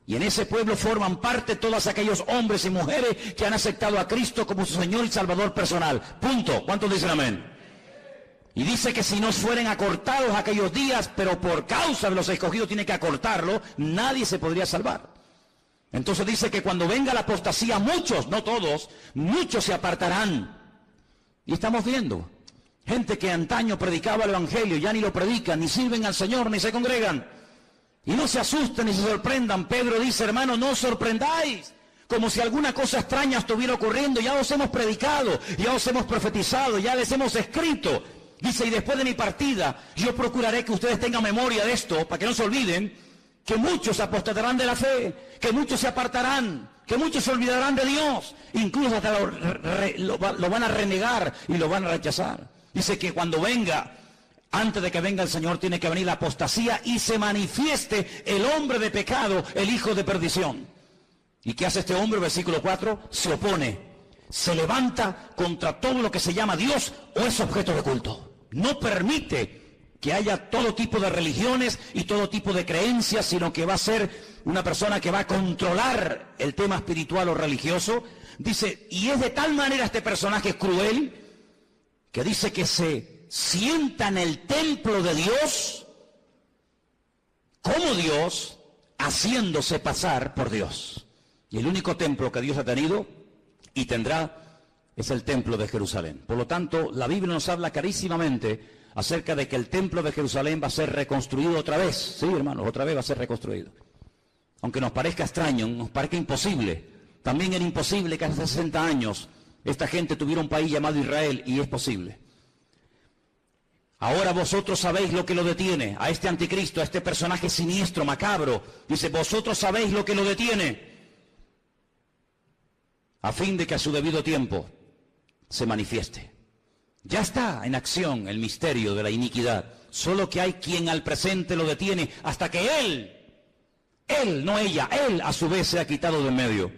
Y en ese pueblo forman parte todos aquellos hombres y mujeres que han aceptado a Cristo como su Señor y Salvador personal. Punto. ¿Cuántos dicen amén? Y dice que si no fueren acortados aquellos días, pero por causa de los escogidos tiene que acortarlo, nadie se podría salvar. Entonces dice que cuando venga la apostasía, muchos, no todos, muchos se apartarán. Y estamos viendo gente que antaño predicaba el Evangelio, ya ni lo predican, ni sirven al Señor, ni se congregan. Y no se asusten ni se sorprendan. Pedro dice, hermano, no os sorprendáis, como si alguna cosa extraña estuviera ocurriendo. Ya os hemos predicado, ya os hemos profetizado, ya les hemos escrito. Dice, y después de mi partida, yo procuraré que ustedes tengan memoria de esto, para que no se olviden, que muchos apostatarán de la fe, que muchos se apartarán, que muchos se olvidarán de Dios, incluso hasta lo van a renegar y lo van a rechazar. Dice que cuando venga, antes de que venga el Señor, tiene que venir la apostasía y se manifieste el hombre de pecado, el hijo de perdición. ¿Y qué hace este hombre? Versículo 4, se opone, se levanta contra todo lo que se llama Dios o es objeto de culto. No permite que haya todo tipo de religiones y todo tipo de creencias, sino que va a ser una persona que va a controlar el tema espiritual o religioso. Dice, y es de tal manera este personaje cruel, que dice que se sienta en el templo de Dios, como Dios, haciéndose pasar por Dios. Y el único templo que Dios ha tenido y tendrá es el templo de Jerusalén. Por lo tanto, la Biblia nos habla clarísimamente acerca de que el templo de Jerusalén va a ser reconstruido otra vez. Sí, hermanos, otra vez va a ser reconstruido. Aunque nos parezca extraño, nos parezca imposible. También era imposible que hace 60 años esta gente tuviera un país llamado Israel, y es posible. Ahora vosotros sabéis lo que lo detiene, a este anticristo, a este personaje siniestro, macabro. Dice, vosotros sabéis lo que lo detiene, a fin de que a su debido tiempo se manifieste. Ya está en acción el misterio de la iniquidad, solo que hay quien al presente lo detiene hasta que él, no ella, él a su vez se ha quitado de en medio.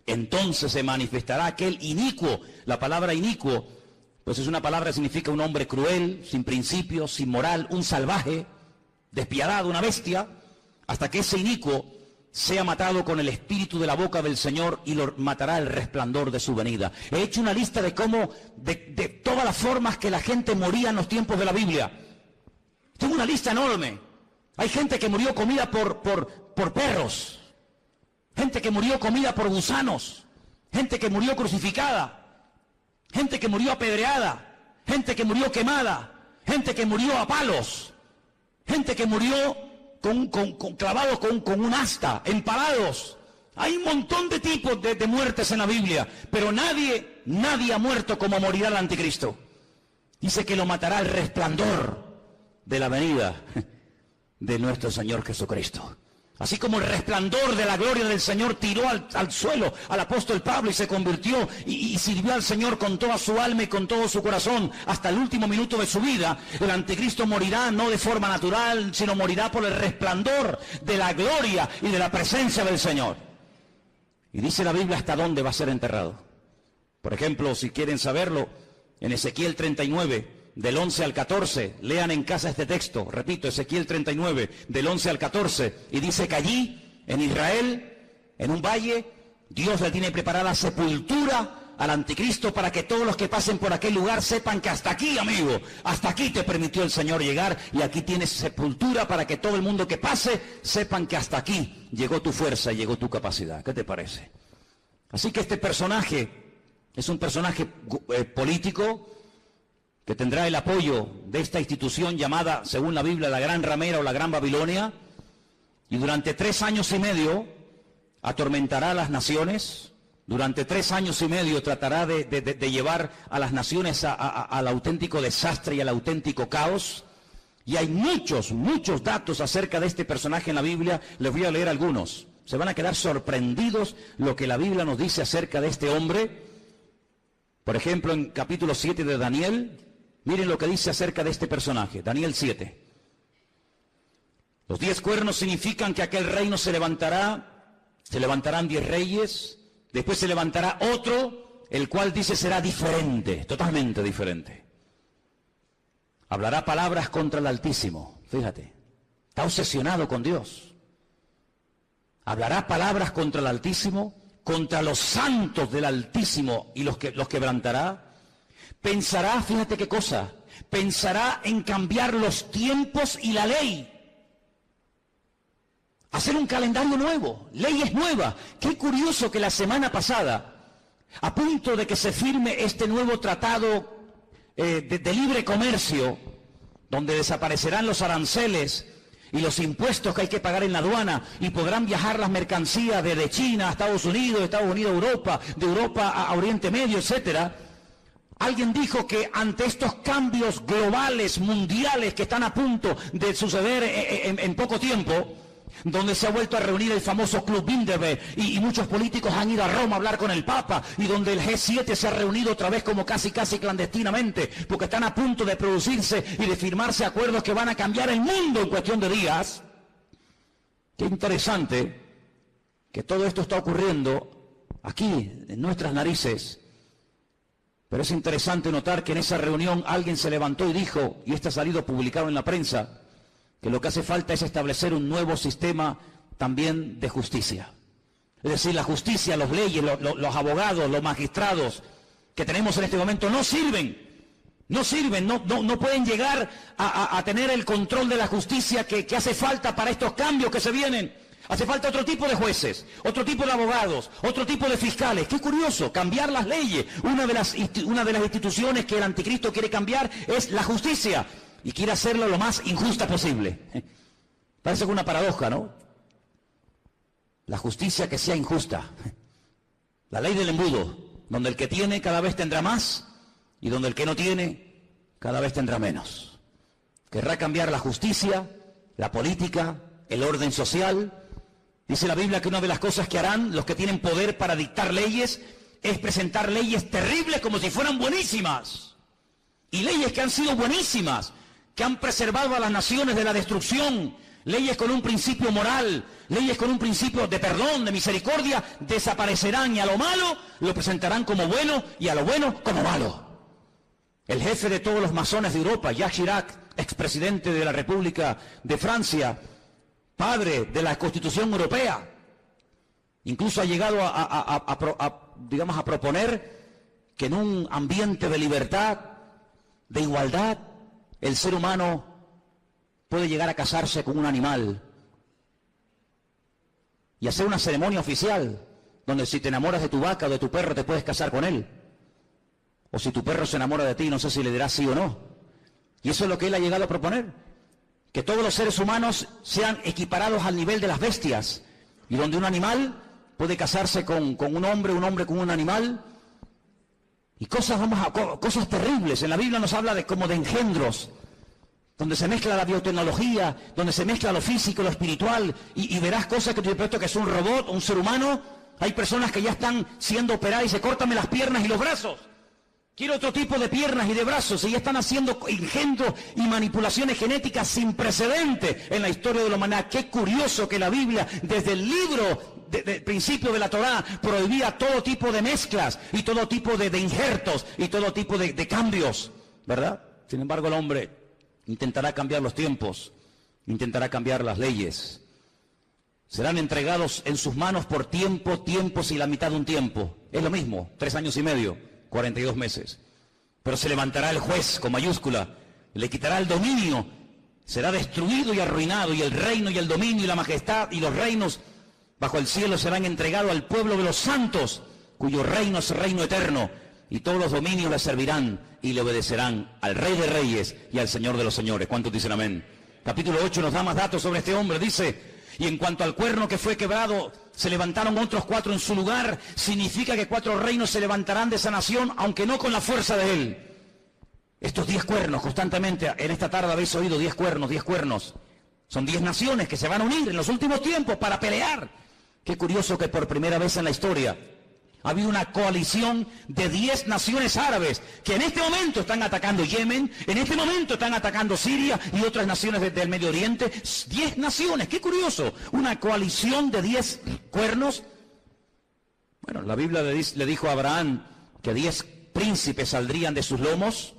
Entonces se manifestará aquel inicuo. La palabra inicuo, pues es una palabra que significa un hombre cruel, sin principios, sin moral, un salvaje, despiadado, una bestia, hasta que ese inicuo sea matado con el espíritu de la boca del Señor y lo matará el resplandor de su venida. He hecho una lista de cómo, de todas las formas que la gente moría en los tiempos de la Biblia. Tengo una lista enorme. Hay gente que murió comida por perros, gente que murió comida por gusanos, gente que murió crucificada, gente que murió apedreada, gente que murió quemada, gente que murió a palos, gente que murió clavados con un asta, empalados. Hay un montón de tipos de muertes en la Biblia, pero nadie ha muerto como morirá el anticristo. Dice que lo matará el resplandor de la venida de nuestro Señor Jesucristo. Así como el resplandor de la gloria del Señor tiró al suelo al apóstol Pablo y se convirtió y sirvió al Señor con toda su alma y con todo su corazón hasta el último minuto de su vida, el anticristo morirá no de forma natural, sino morirá por el resplandor de la gloria y de la presencia del Señor. Y dice la Biblia hasta dónde va a ser enterrado. Por ejemplo, si quieren saberlo, en Ezequiel 39, del 11 al 14, lean en casa este texto, repito, Ezequiel 39, del 11 al 14, y dice que allí, en Israel, en un valle, Dios le tiene preparada sepultura al anticristo para que todos los que pasen por aquel lugar sepan que hasta aquí, amigo, hasta aquí te permitió el Señor llegar, y aquí tienes sepultura para que todo el mundo que pase sepan que hasta aquí llegó tu fuerza y llegó tu capacidad. ¿Qué te parece? Así que este personaje es un personaje político, que tendrá el apoyo de esta institución llamada, según la Biblia, la Gran Ramera o la Gran Babilonia, y durante 3 años y medio atormentará a las naciones, durante 3 años y medio tratará de llevar a las naciones al auténtico desastre y al auténtico caos, y hay muchos datos acerca de este personaje en la Biblia. Les voy a leer algunos, se van a quedar sorprendidos lo que la Biblia nos dice acerca de este hombre. Por ejemplo, en capítulo 7 de Daniel, miren lo que dice acerca de este personaje, Daniel 7. Los 10 cuernos significan que aquel reino se levantarán 10 reyes, después se levantará otro, el cual dice será diferente, totalmente diferente. Hablará palabras contra el Altísimo, fíjate, está obsesionado con Dios. Hablará palabras contra el Altísimo, contra los santos del Altísimo y los quebrantará. Pensará, fíjate qué cosa, pensará en cambiar los tiempos y la ley. Hacer un calendario nuevo, leyes nuevas. Qué curioso que la semana pasada, a punto de que se firme este nuevo tratado de libre comercio, donde desaparecerán los aranceles y los impuestos que hay que pagar en la aduana, y podrán viajar las mercancías desde China a Estados Unidos, de Estados Unidos a Europa, de Europa a Oriente Medio, etcétera. Alguien dijo que ante estos cambios globales, mundiales, que están a punto de suceder en poco tiempo, donde se ha vuelto a reunir el famoso Club Bilderberg y muchos políticos han ido a Roma a hablar con el Papa, y donde el G7 se ha reunido otra vez como casi clandestinamente, porque están a punto de producirse y de firmarse acuerdos que van a cambiar el mundo en cuestión de días. Qué interesante que todo esto está ocurriendo aquí, en nuestras narices. Pero es interesante notar que en esa reunión alguien se levantó y dijo, y esto ha salido publicado en la prensa, que lo que hace falta es establecer un nuevo sistema también de justicia. Es decir, la justicia, las leyes, los abogados, los magistrados que tenemos en este momento no sirven, no pueden llegar a tener el control de la justicia que hace falta para estos cambios que se vienen. Hace falta otro tipo de jueces, otro tipo de abogados, otro tipo de fiscales. Qué curioso, cambiar las leyes. Una de las instituciones que el anticristo quiere cambiar es la justicia, y quiere hacerlo lo más injusta posible. Parece una paradoja, ¿no? La justicia que sea injusta. La ley del embudo, donde el que tiene cada vez tendrá más, y donde el que no tiene cada vez tendrá menos. Querrá cambiar la justicia, la política, el orden social. Dice la Biblia que una de las cosas que harán los que tienen poder para dictar leyes es presentar leyes terribles como si fueran buenísimas. Y leyes que han sido buenísimas, que han preservado a las naciones de la destrucción, leyes con un principio moral, leyes con un principio de perdón, de misericordia, desaparecerán y a lo malo lo presentarán como bueno y a lo bueno como malo. El jefe de todos los masones de Europa, Jacques Chirac, expresidente de la República de Francia, padre de la Constitución Europea, incluso ha llegado a proponer que en un ambiente de libertad, de igualdad, el ser humano puede llegar a casarse con un animal y hacer una ceremonia oficial donde si te enamoras de tu vaca o de tu perro te puedes casar con él. O si tu perro se enamora de ti, no sé si le dirás sí o no. Y eso es lo que él ha llegado a proponer. Que todos los seres humanos sean equiparados al nivel de las bestias. Y donde un animal puede casarse con un hombre con un animal. Y cosas terribles. En la Biblia nos habla de como de engendros. Donde se mezcla la biotecnología, donde se mezcla lo físico, lo espiritual. Y verás cosas que tú te preguntas que es un robot, un ser humano. Hay personas que ya están siendo operadas y se córtame las piernas y los brazos. Quiero otro tipo de piernas y de brazos, y ya están haciendo engendros y manipulaciones genéticas sin precedente en la historia de la humanidad. Qué curioso que la Biblia, desde el libro del principio de la Torá, prohibía todo tipo de mezclas y todo tipo de injertos y todo tipo de cambios, ¿verdad? Sin embargo, el hombre intentará cambiar los tiempos, intentará cambiar las leyes. Serán entregados en sus manos por tiempos y la mitad de un tiempo. Es lo mismo, 3 años y medio. 42 meses. Pero se levantará el juez con mayúscula, le quitará el dominio, será destruido y arruinado, y el reino y el dominio y la majestad y los reinos bajo el cielo serán entregados al pueblo de los santos, cuyo reino es reino eterno, y todos los dominios le servirán y le obedecerán al Rey de Reyes y al Señor de los Señores. ¿Cuántos dicen amén? Capítulo 8 nos da más datos sobre este hombre, dice: y en cuanto al cuerno que fue quebrado, se levantaron otros 4 en su lugar. Significa que 4 reinos se levantarán de esa nación, aunque no con la fuerza de él. Estos 10 cuernos, constantemente, en esta tarde habéis oído 10 cuernos, 10 cuernos. Son 10 naciones que se van a unir en los últimos tiempos para pelear. Qué curioso que por primera vez en la historia ha habido una coalición de 10 naciones árabes que en este momento están atacando Yemen, en este momento están atacando Siria y otras naciones del Medio Oriente. 10 naciones, qué curioso. Una coalición de 10 cuernos. Bueno, la Biblia le dijo a Abraham que 10 príncipes saldrían de sus lomos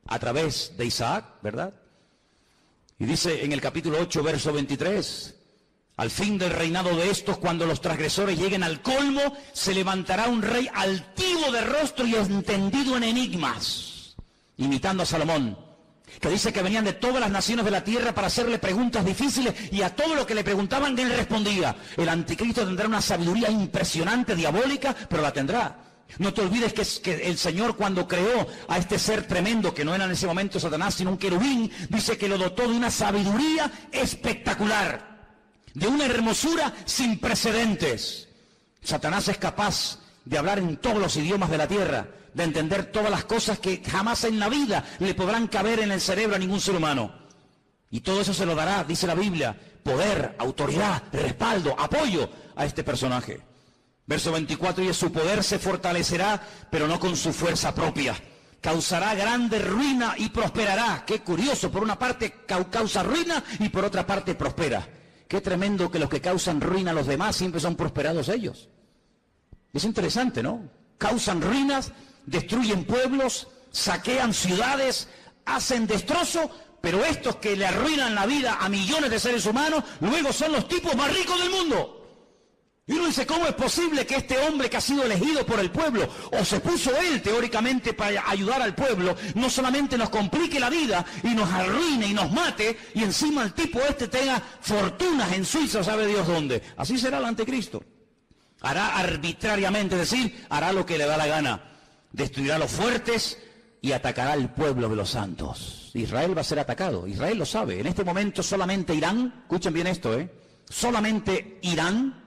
a través de Isaac, ¿verdad? Y dice en el capítulo 8, verso 23... al fin del reinado de estos, cuando los transgresores lleguen al colmo, se levantará un rey altivo de rostro y entendido en enigmas, imitando a Salomón, que dice que venían de todas las naciones de la tierra para hacerle preguntas difíciles, y a todo lo que le preguntaban él respondía. El anticristo tendrá una sabiduría impresionante, diabólica, pero la tendrá. No te olvides que el Señor, cuando creó a este ser tremendo, que no era en ese momento Satanás, sino un querubín, dice que lo dotó de una sabiduría espectacular, de una hermosura sin precedentes. Satanás es capaz de hablar en todos los idiomas de la tierra, de entender todas las cosas que jamás en la vida le podrán caber en el cerebro a ningún ser humano. Y todo eso se lo dará, dice la Biblia, poder, autoridad, respaldo, apoyo a este personaje. Verso 24, y su poder se fortalecerá, pero no con su fuerza propia. Causará grande ruina y prosperará. Qué curioso, por una parte causa ruina y por otra parte prospera. Qué tremendo que los que causan ruina a los demás siempre son prosperados ellos. Es interesante, ¿no? Causan ruinas, destruyen pueblos, saquean ciudades, hacen destrozo, pero estos que le arruinan la vida a millones de seres humanos, luego son los tipos más ricos del mundo. Y uno dice, ¿cómo es posible que este hombre que ha sido elegido por el pueblo, o se puso él teóricamente para ayudar al pueblo, no solamente nos complique la vida y nos arruine y nos mate, y encima el tipo este tenga fortunas en Suiza, sabe Dios dónde? Así será el anticristo. Hará arbitrariamente, es decir, hará lo que le da la gana. Destruirá a los fuertes y atacará al pueblo de los santos. Israel va a ser atacado, Israel lo sabe. En este momento solamente Irán, escuchen bien esto, solamente Irán.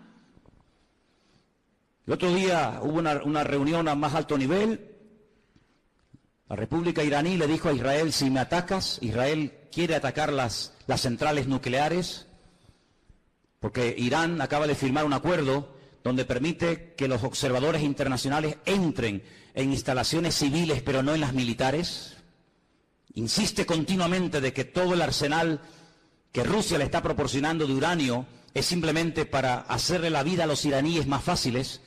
El otro día hubo una reunión a más alto nivel. La República iraní le dijo a Israel, si me atacas, Israel quiere atacar las centrales nucleares, porque Irán acaba de firmar un acuerdo donde permite que los observadores internacionales entren en instalaciones civiles, pero no en las militares. Insiste continuamente de que todo el arsenal que Rusia le está proporcionando de uranio es simplemente para hacerle la vida a los iraníes más fáciles,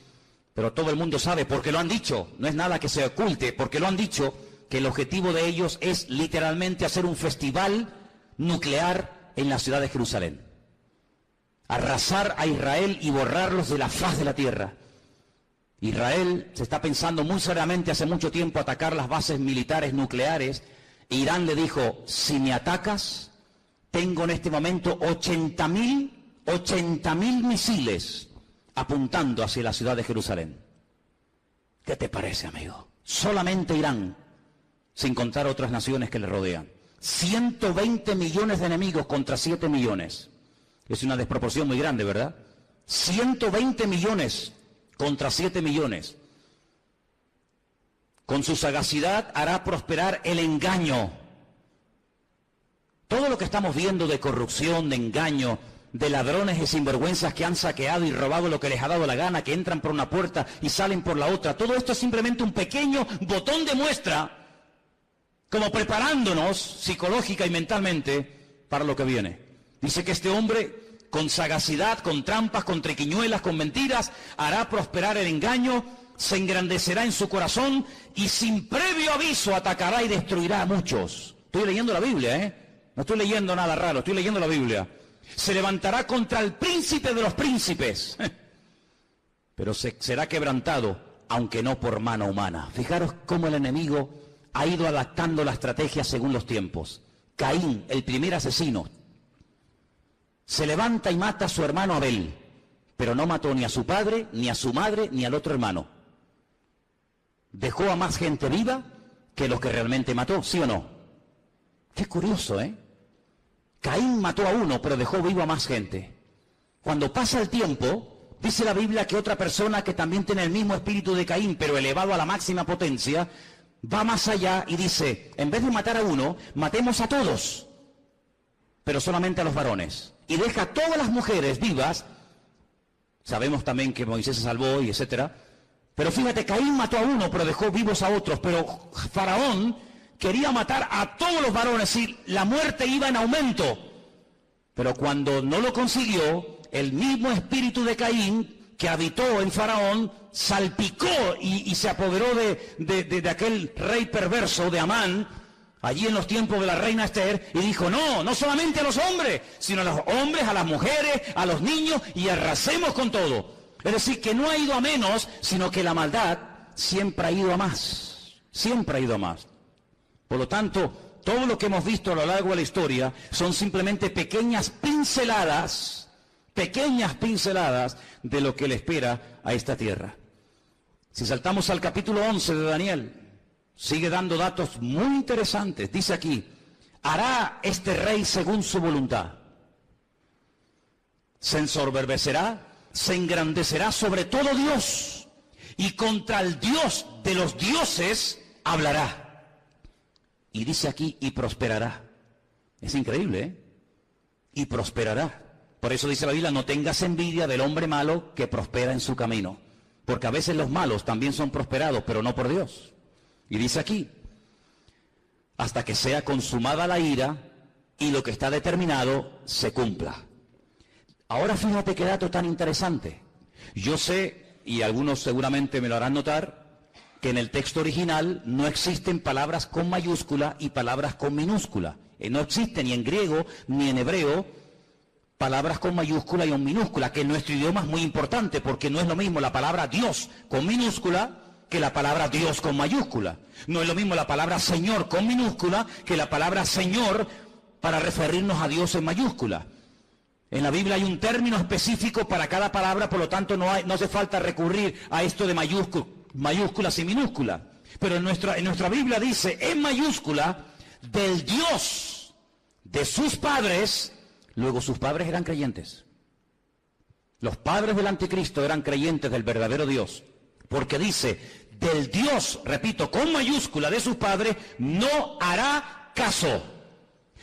pero todo el mundo sabe, porque lo han dicho, no es nada que se oculte, porque lo han dicho, que el objetivo de ellos es literalmente hacer un festival nuclear en la ciudad de Jerusalén. Arrasar a Israel y borrarlos de la faz de la tierra. Israel se está pensando muy seriamente hace mucho tiempo atacar las bases militares nucleares. Irán le dijo, si me atacas, tengo en este momento 80.000 misiles apuntando hacia la ciudad de Jerusalén. ¿Qué te parece, amigo? Solamente Irán, sin contar otras naciones que le rodean. 120 millones de enemigos contra 7 millones. Es una desproporción muy grande, ¿verdad? 120 millones contra 7 millones. Con su sagacidad hará prosperar el engaño. Todo lo que estamos viendo de corrupción, de engaño, de ladrones y sinvergüenzas que han saqueado y robado lo que les ha dado la gana, que entran por una puerta y salen por la otra, todo esto es simplemente un pequeño botón de muestra, como preparándonos psicológica y mentalmente para lo que viene. Dice que este hombre, con sagacidad, con trampas, con triquiñuelas, con mentiras, hará prosperar el engaño, se engrandecerá en su corazón y sin previo aviso atacará y destruirá a muchos. Estoy leyendo la Biblia, no estoy leyendo nada raro, estoy leyendo la Biblia. Se levantará contra el príncipe de los príncipes, pero será quebrantado, aunque no por mano humana. Fijaros cómo el enemigo ha ido adaptando la estrategia según los tiempos. Caín, el primer asesino, se levanta y mata a su hermano Abel, pero no mató ni a su padre, ni a su madre, ni al otro hermano. Dejó a más gente viva que los que realmente mató, ¿sí o no? Qué curioso, ¿eh? Caín mató a uno, pero dejó vivo a más gente. Cuando pasa el tiempo, dice la Biblia que otra persona que también tiene el mismo espíritu de Caín, pero elevado a la máxima potencia, va más allá y dice, en vez de matar a uno, matemos a todos, pero solamente a los varones. Y deja a todas las mujeres vivas. Sabemos también que Moisés se salvó y etcétera. Pero fíjate, Caín mató a uno, pero dejó vivos a otros. Pero Faraón quería matar a todos los varones y la muerte iba en aumento. Pero cuando no lo consiguió, el mismo espíritu de Caín que habitó en Faraón salpicó y se apoderó de aquel rey perverso de Amán, allí en los tiempos de la reina Esther, y dijo, no solamente a los hombres, sino a los hombres, a las mujeres, a los niños, y arrasemos con todo. Es decir, que no ha ido a menos, sino que la maldad siempre ha ido a más. Siempre ha ido a más. Por lo tanto, todo lo que hemos visto a lo largo de la historia son simplemente pequeñas pinceladas de lo que le espera a esta tierra. Si saltamos al capítulo 11 de Daniel, sigue dando datos muy interesantes. Dice aquí, hará este rey según su voluntad. Se ensoberbecerá, se engrandecerá sobre todo Dios, y contra el Dios de los dioses hablará. Y dice aquí, y prosperará. Es increíble, ¿eh? Y prosperará. Por eso dice la Biblia, no tengas envidia del hombre malo que prospera en su camino. Porque a veces los malos también son prosperados, pero no por Dios. Y dice aquí, hasta que sea consumada la ira y lo que está determinado se cumpla. Ahora fíjate qué dato tan interesante. Yo sé, y algunos seguramente me lo harán notar, que en el texto original no existen palabras con mayúscula y palabras con minúscula. No existe ni en griego ni en hebreo palabras con mayúscula y con minúscula, que en nuestro idioma es muy importante, porque no es lo mismo la palabra Dios con minúscula que la palabra Dios con mayúscula. No es lo mismo la palabra Señor con minúscula que la palabra Señor para referirnos a Dios en mayúscula. En la Biblia hay un término específico para cada palabra, por lo tanto no hace falta recurrir a esto de mayúsculas y minúsculas. Pero en nuestra Biblia dice en mayúscula, del Dios de sus padres. Luego sus padres eran creyentes. Los padres del anticristo eran creyentes del verdadero Dios. Porque dice, del Dios, repito, con mayúscula de sus padres, no hará caso.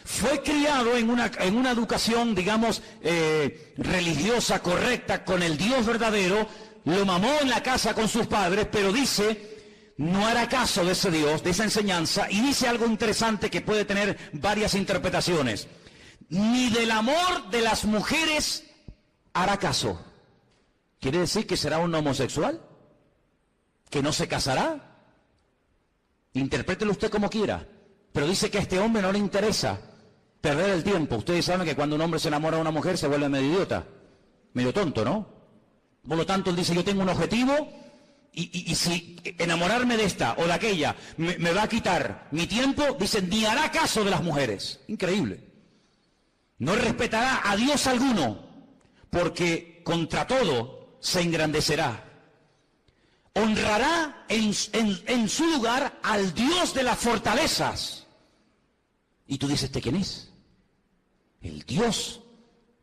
Fue criado en una educación, digamos, religiosa, correcta, con el Dios verdadero, lo mamó en la casa con sus padres, pero dice, no hará caso de ese Dios, de esa enseñanza, y dice algo interesante que puede tener varias interpretaciones. Ni del amor de las mujeres hará caso. ¿Quiere decir que será un homosexual? ¿Que no se casará? Interprételo usted como quiera, pero dice que a este hombre no le interesa perder el tiempo. Ustedes saben que cuando un hombre se enamora de una mujer se vuelve medio idiota, medio tonto, ¿no? Por lo tanto, él dice, yo tengo un objetivo y si enamorarme de esta o de aquella me va a quitar mi tiempo, dice, ni hará caso de las mujeres. Increíble. No respetará a Dios alguno, porque contra todo se engrandecerá. Honrará en su lugar al Dios de las fortalezas. Y tú dices, ¿este quién es? El Dios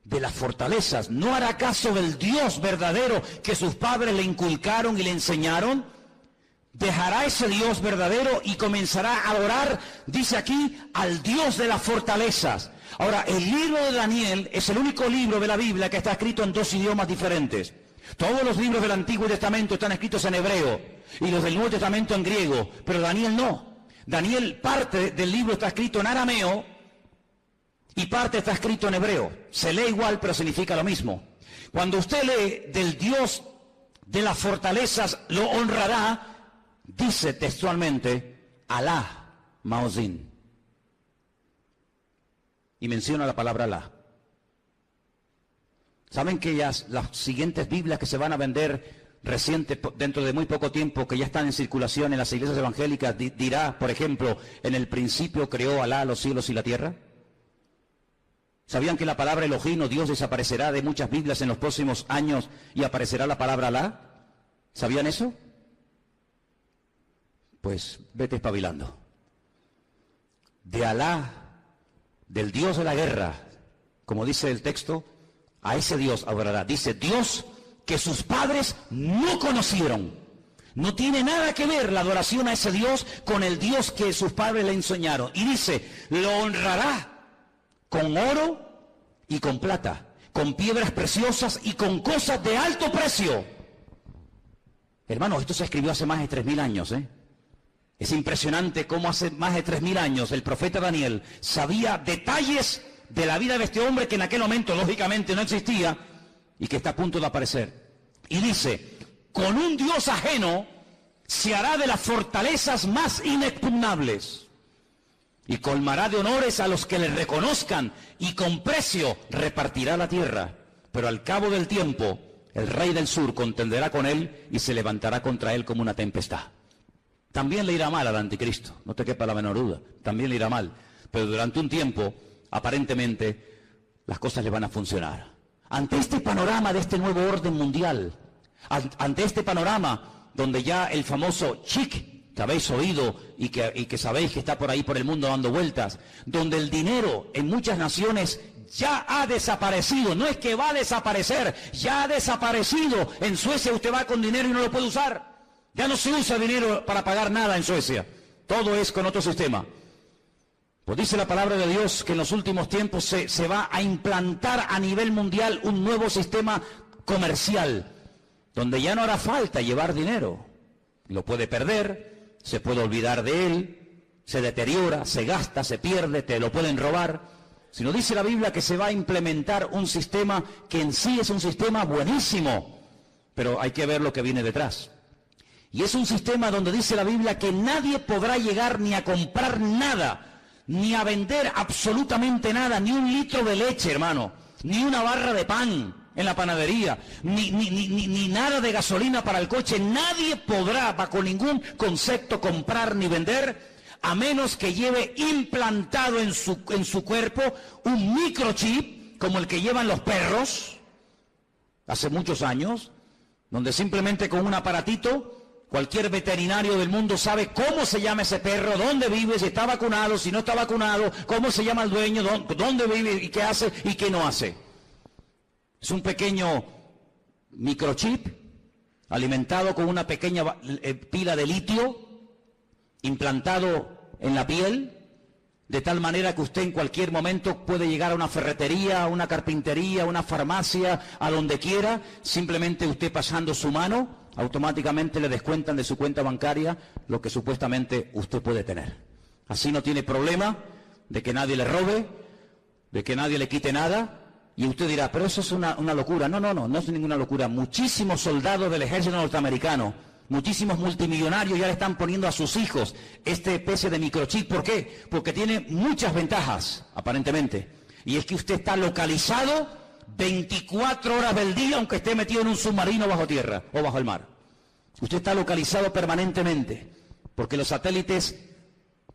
de las fortalezas. No hará caso del Dios verdadero que sus padres le inculcaron y le enseñaron. Dejará ese Dios verdadero y comenzará a adorar, dice aquí, al Dios de las fortalezas. Ahora, el libro de Daniel es el único libro de la Biblia que está escrito en dos idiomas diferentes. Todos los libros del Antiguo Testamento están escritos en hebreo y los del Nuevo Testamento en griego, pero Daniel no. Daniel, parte del libro está escrito en arameo y parte está escrito en hebreo. Se lee igual, pero significa lo mismo. Cuando usted lee del Dios de las fortalezas lo honrará, dice textualmente, Alá Maozín. Y menciona la palabra Alá. ¿Saben que las siguientes Biblias que se van a vender dentro de muy poco tiempo, que ya están en circulación en las iglesias evangélicas, dirá, por ejemplo, en el principio creó Alá los cielos y la tierra? ¿Sabían que la palabra Elohim o Dios desaparecerá de muchas Biblias en los próximos años y aparecerá la palabra Alá? ¿Sabían eso? Pues vete espabilando. De Alá, del Dios de la guerra, como dice el texto, a ese Dios adorará. Dice, Dios que sus padres no conocieron. No tiene nada que ver la adoración a ese Dios con el Dios que sus padres le enseñaron. Y dice, lo honrará con oro y con plata, con piedras preciosas y con cosas de alto precio. Hermanos, esto se escribió hace más de 3000 años, ¿eh? Es impresionante cómo hace más de 3000 años el profeta Daniel sabía detalles de la vida de este hombre que en aquel momento lógicamente no existía y que está a punto de aparecer. Y dice, con un Dios ajeno se hará de las fortalezas más inexpugnables y colmará de honores a los que le reconozcan y con precio repartirá la tierra. Pero al cabo del tiempo el rey del sur contenderá con él y se levantará contra él como una tempestad. También le irá mal al anticristo, no te quepa la menor duda, también le irá mal, pero durante un tiempo aparentemente las cosas le van a funcionar. Ante este panorama de este nuevo orden mundial, ante este panorama donde ya el famoso chic que habéis oído y que sabéis que está por ahí por el mundo dando vueltas, donde el dinero en muchas naciones ya ha desaparecido, no es que va a desaparecer, ya ha desaparecido. En Suecia usted va con dinero y no lo puede usar, ya no se usa dinero para pagar nada en Suecia, todo es con otro sistema. Pues dice la palabra de Dios que en los últimos tiempos se va a implantar a nivel mundial un nuevo sistema comercial, donde ya no hará falta llevar dinero. Lo puede perder, se puede olvidar de él, se deteriora, se gasta, se pierde, te lo pueden robar. Sino dice la Biblia que se va a implementar un sistema que en sí es un sistema buenísimo, pero hay que ver lo que viene detrás. Y es un sistema donde dice la Biblia que nadie podrá llegar ni a comprar nada, ni a vender absolutamente nada, ni un litro de leche, hermano, ni una barra de pan en la panadería, ni nada de gasolina para el coche. Nadie podrá, bajo ningún concepto, comprar ni vender, a menos que lleve implantado en su cuerpo un microchip, como el que llevan los perros, hace muchos años, donde simplemente con un aparatito cualquier veterinario del mundo sabe cómo se llama ese perro, dónde vive, si está vacunado, si no está vacunado, cómo se llama el dueño, dónde vive y qué hace y qué no hace. Es un pequeño microchip alimentado con una pequeña pila de litio, implantado en la piel, de tal manera que usted en cualquier momento puede llegar a una ferretería, a una carpintería, a una farmacia, a donde quiera, simplemente usted pasando su mano, automáticamente le descuentan de su cuenta bancaria lo que supuestamente usted puede tener. Así no tiene problema de que nadie le robe, de que nadie le quite nada. Y usted dirá, pero eso es una locura. No es ninguna locura. Muchísimos soldados del ejército norteamericano, muchísimos multimillonarios ya le están poniendo a sus hijos este especie de microchip. ¿Por qué? Porque tiene muchas ventajas, aparentemente. Y es que usted está localizado 24 horas del día, aunque esté metido en un submarino bajo tierra o bajo el mar. Usted está localizado permanentemente, porque los satélites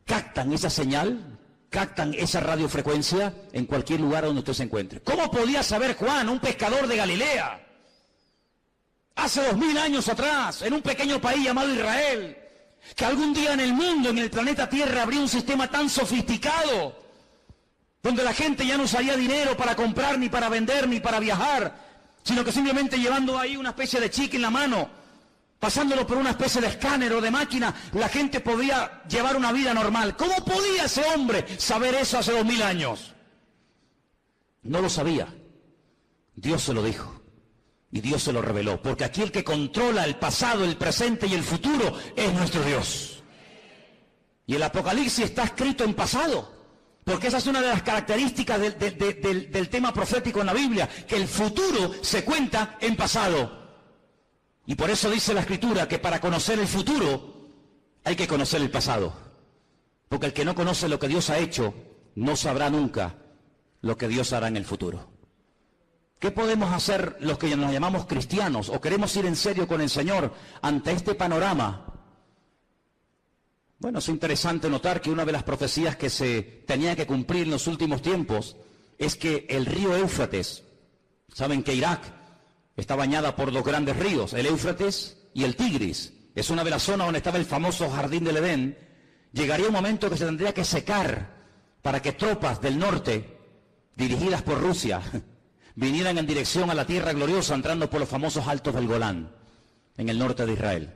captan esa señal, captan esa radiofrecuencia en cualquier lugar donde usted se encuentre. ¿Cómo podía saber Juan, un pescador de Galilea, hace 2000 años atrás, en un pequeño país llamado Israel, que algún día en el mundo, en el planeta Tierra, habría un sistema tan sofisticado, donde la gente ya no usaría dinero para comprar, ni para vender, ni para viajar, sino que simplemente llevando ahí una especie de chique en la mano, pasándolo por una especie de escáner o de máquina, la gente podría llevar una vida normal? ¿Cómo podía ese hombre saber eso hace 2000 años? No lo sabía. Dios se lo dijo. Y Dios se lo reveló. Porque aquí el que controla el pasado, el presente y el futuro es nuestro Dios. Y el Apocalipsis está escrito en pasado. Porque esa es una de las características del tema profético en la Biblia. Que el futuro se cuenta en pasado. Y por eso dice la Escritura que para conocer el futuro hay que conocer el pasado. Porque el que no conoce lo que Dios ha hecho no sabrá nunca lo que Dios hará en el futuro. ¿Qué podemos hacer los que nos llamamos cristianos o queremos ir en serio con el Señor ante este panorama? Bueno, es interesante notar que una de las profecías que se tenía que cumplir en los últimos tiempos es que el río Éufrates, saben que Irak está bañada por dos grandes ríos, el Éufrates y el Tigris. Es una de las zonas donde estaba el famoso Jardín del Edén. Llegaría un momento que se tendría que secar para que tropas del norte, dirigidas por Rusia, vinieran en dirección a la tierra gloriosa, entrando por los famosos altos del Golán, en el norte de Israel.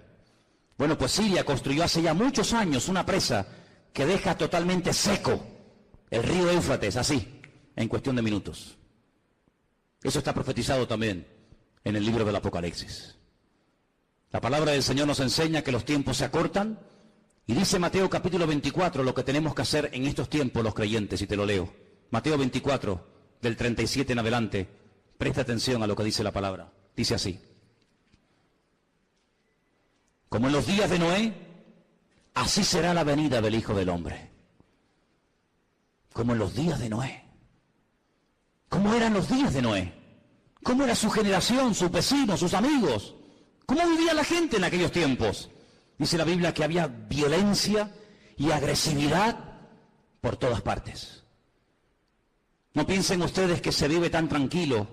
Bueno, pues Siria construyó hace ya muchos años una presa que deja totalmente seco el río Éufrates, así, en cuestión de minutos. Eso está profetizado también en el libro del Apocalipsis. La palabra del Señor nos enseña que los tiempos se acortan y dice Mateo capítulo 24 lo que tenemos que hacer en estos tiempos los creyentes, y te lo leo. Mateo 24, del 37 en adelante, presta atención a lo que dice la palabra. Dice así: como en los días de Noé, así será la venida del Hijo del Hombre. Como en los días de Noé. ¿Cómo eran los días de Noé? ¿Cómo era su generación, sus vecinos, sus amigos? ¿Cómo vivía la gente en aquellos tiempos? Dice la Biblia que había violencia y agresividad por todas partes. No piensen ustedes que se vive tan tranquilo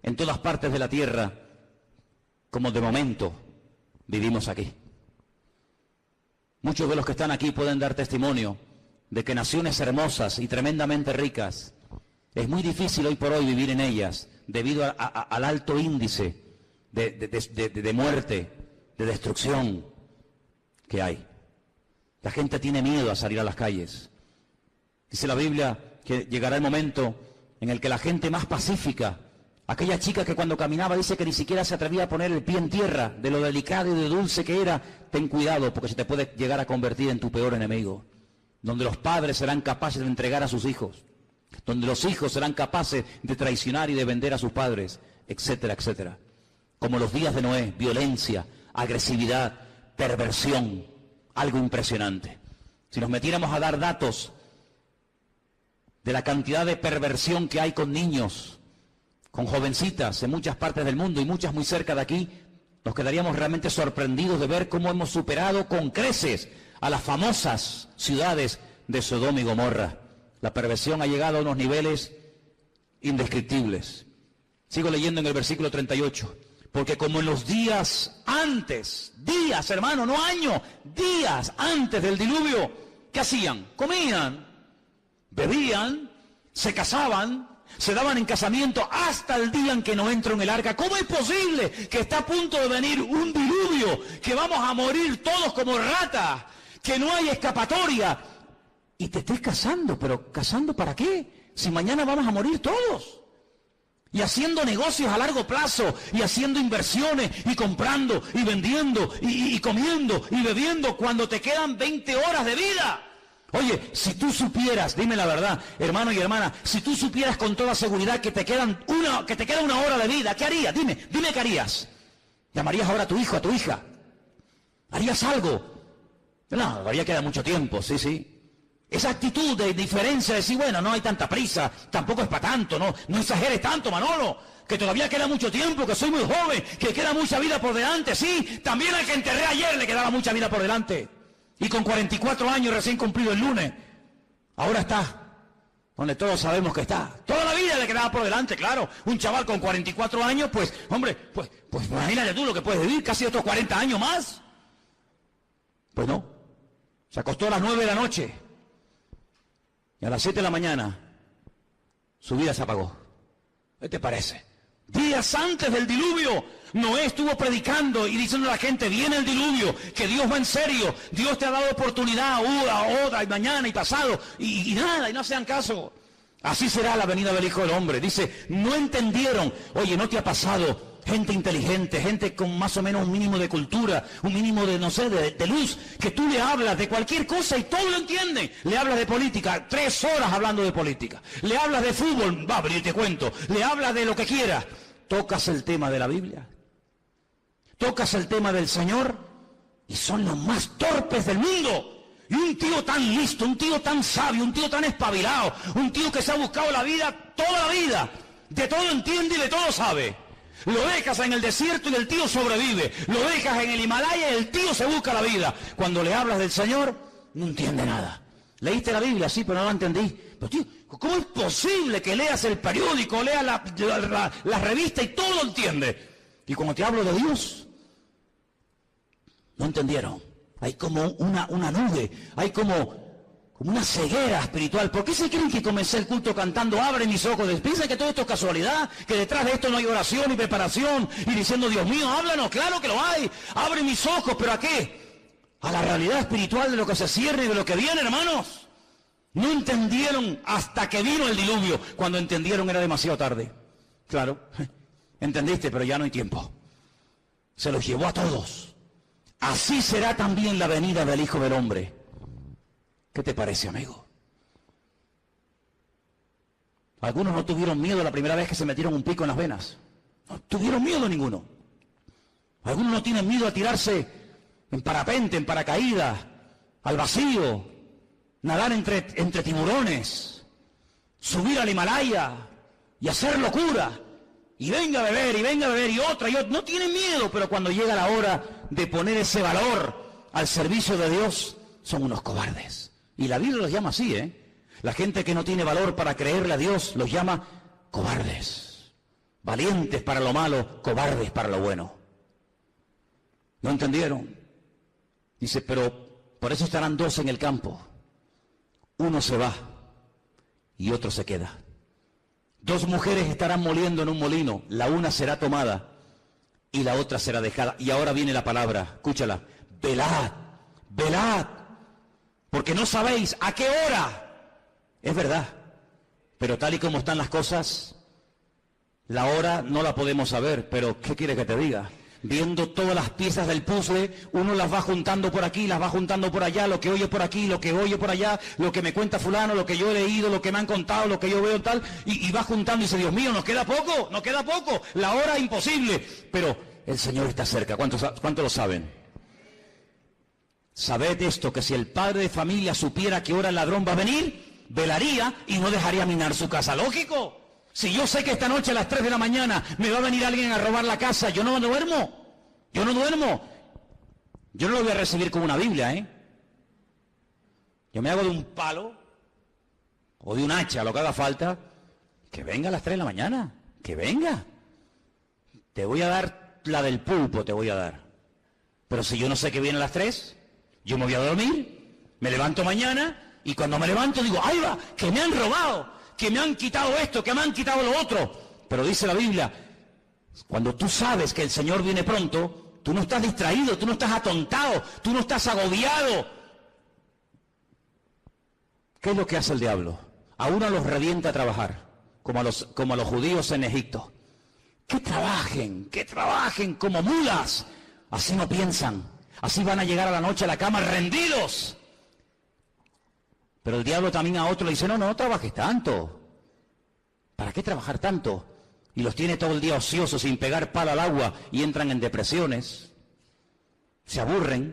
en todas partes de la tierra como de momento vivimos aquí. Muchos de los que están aquí pueden dar testimonio de que naciones hermosas y tremendamente ricas, es muy difícil hoy por hoy vivir en ellas, debido al alto índice de muerte, de destrucción que hay. La gente tiene miedo a salir a las calles. Dice la Biblia que llegará el momento en el que la gente más pacífica, aquella chica que cuando caminaba dice que ni siquiera se atrevía a poner el pie en tierra, de lo delicado y de dulce que era, ten cuidado porque se te puede llegar a convertir en tu peor enemigo. Donde los padres serán capaces de entregar a sus hijos, donde los hijos serán capaces de traicionar y de vender a sus padres, etcétera, etcétera. Como los días de Noé, violencia, agresividad, perversión, algo impresionante. Si nos metiéramos a dar datos de la cantidad de perversión que hay con niños, con jovencitas en muchas partes del mundo y muchas muy cerca de aquí, nos quedaríamos realmente sorprendidos de ver cómo hemos superado con creces a las famosas ciudades de Sodoma y Gomorra. La perversión ha llegado a unos niveles indescriptibles. Sigo leyendo en el versículo 38. Porque como en los días antes, días hermano, no años, días antes del diluvio, ¿qué hacían? Comían, bebían, se casaban, se daban en casamiento hasta el día en que no entro en el arca. ¿Cómo es posible que está a punto de venir un diluvio, que vamos a morir todos como ratas, que no hay escapatoria? Y te estés casando, pero ¿casando para qué? Si mañana vamos a morir todos. Y haciendo negocios a largo plazo, y haciendo inversiones, y comprando, y vendiendo, y comiendo, y bebiendo, cuando te quedan 20 horas de vida. Oye, si tú supieras, dime la verdad, hermano y hermana, si tú supieras con toda seguridad que te queda una hora de vida, ¿qué harías? Dime qué harías. ¿Llamarías ahora a tu hijo, a tu hija? ¿Harías algo? No, todavía queda mucho tiempo, sí. Esa actitud de diferencia, de decir, bueno, no hay tanta prisa, tampoco es para tanto, no exageres tanto, Manolo, que todavía queda mucho tiempo, que soy muy joven, que queda mucha vida por delante, sí, también al que enterré ayer le quedaba mucha vida por delante, y con 44 años recién cumplido el lunes, ahora está donde todos sabemos que está, toda la vida le quedaba por delante, claro, un chaval con 44 años, pues, hombre, pues imagínate tú lo que puedes vivir, casi otros 40 años más, pues no, se acostó a las 9 de la noche, y a las 7 de la mañana, su vida se apagó. ¿Qué te parece? Días antes del diluvio, Noé estuvo predicando y diciendo a la gente, viene el diluvio, que Dios va en serio, Dios te ha dado oportunidad, otra, y mañana, y pasado, y nada, y no sean caso. Así será la venida del Hijo del Hombre. Dice, no entendieron. Oye, ¿no te ha pasado? Gente inteligente, gente con más o menos un mínimo de cultura, un mínimo de, no sé, de luz, que tú le hablas de cualquier cosa y todo lo entienden. Le hablas de política, 3 horas hablando de política. Le hablas de fútbol, va, pero te cuento. Le hablas de lo que quieras. Tocas el tema de la Biblia. Tocas el tema del Señor y son los más torpes del mundo. Y un tío tan listo, un tío tan sabio, un tío tan espabilado, un tío que se ha buscado la vida toda la vida. De todo entiende y de todo sabe. Lo dejas en el desierto y el tío sobrevive. Lo dejas en el Himalaya y el tío se busca la vida. Cuando le hablas del Señor, no entiende nada. Leíste la Biblia, sí, pero no la entendí. Pero tío, ¿cómo es posible que leas el periódico, leas la revista y todo lo entiende? Y cuando te hablo de Dios, no entendieron. Hay como una nube, hay como una ceguera espiritual. ¿Por qué se creen que comencé el culto cantando abre mis ojos? ¿Piensan que todo esto es casualidad? ¿Que detrás de esto no hay oración y preparación? Y diciendo, Dios mío, háblanos, claro que lo hay. Abre mis ojos, ¿pero a qué? A la realidad espiritual de lo que se cierra y de lo que viene, hermanos. No entendieron hasta que vino el diluvio. Cuando entendieron era demasiado tarde. Claro, entendiste, pero ya no hay tiempo. Se los llevó a todos. Así será también la venida del Hijo del Hombre. ¿Qué te parece, amigo? Algunos no tuvieron miedo la primera vez que se metieron un pico en las venas. No tuvieron miedo ninguno. Algunos no tienen miedo a tirarse en parapente, en paracaídas, al vacío, nadar entre tiburones, subir al Himalaya y hacer locura. Y venga a beber, y otra. No tienen miedo, pero cuando llega la hora de poner ese valor al servicio de Dios, son unos cobardes. Y la Biblia los llama así, La gente que no tiene valor para creerle a Dios los llama cobardes. Valientes para lo malo, cobardes para lo bueno. ¿No entendieron? Dice, pero por eso estarán 2 en el campo. Uno se va y otro se queda. 2 mujeres estarán moliendo en un molino, la una será tomada y la otra será dejada. Y ahora viene la palabra, escúchala, velad, velad, porque no sabéis a qué hora. Es verdad, pero tal y como están las cosas, la hora no la podemos saber, pero ¿qué quiere que te diga? Viendo todas las piezas del puzzle, uno las va juntando por aquí, las va juntando por allá, lo que oye por aquí, lo que oye por allá, lo que me cuenta fulano, lo que yo he leído, lo que me han contado, lo que yo veo tal, y va juntando y dice, Dios mío, nos queda poco, la hora imposible, pero el Señor está cerca. ¿Cuántos lo saben? Sabed esto, que si el padre de familia supiera que hora el ladrón va a venir, velaría y no dejaría minar su casa. Lógico. Si yo sé que esta noche a las 3 de la mañana me va a venir alguien a robar la casa, yo no duermo. Yo no lo voy a recibir como una Biblia, Yo me hago de un palo o de un hacha, lo que haga falta, que venga a las 3 de la mañana, que venga. Te voy a dar la del pulpo, te voy a dar. Pero si yo no sé que viene a las 3, yo me voy a dormir, me levanto mañana y cuando me levanto digo, ¡ay va! ¡Que me han robado! que me han quitado esto, que me han quitado lo otro. Pero dice la Biblia, cuando tú sabes que el Señor viene pronto, tú no estás distraído, tú no estás atontado, tú no estás agobiado. ¿Qué es lo que hace el diablo? A uno los revienta a trabajar, como a los judíos en Egipto. Que trabajen como mulas. Así no piensan, así van a llegar a la noche a la cama rendidos. Pero el diablo también a otro le dice, no trabajes tanto. ¿Para qué trabajar tanto? Y los tiene todo el día ociosos, sin pegar palo al agua, y entran en depresiones. Se aburren,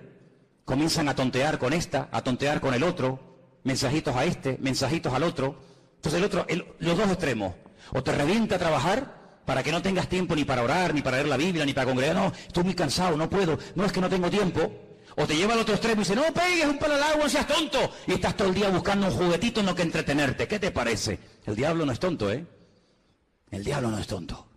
comienzan a tontear con esta, a tontear con el otro, mensajitos a este, mensajitos al otro. Entonces los dos extremos, o te revienta a trabajar para que no tengas tiempo ni para orar, ni para leer la Biblia, ni para congregar, no, estoy muy cansado, no puedo, no es que no tengo tiempo. O te lleva al otro extremo y dice, no pegues un palo al agua, no seas tonto. Y estás todo el día buscando un juguetito en lo que entretenerte. ¿Qué te parece? El diablo no es tonto, ¿eh? El diablo no es tonto.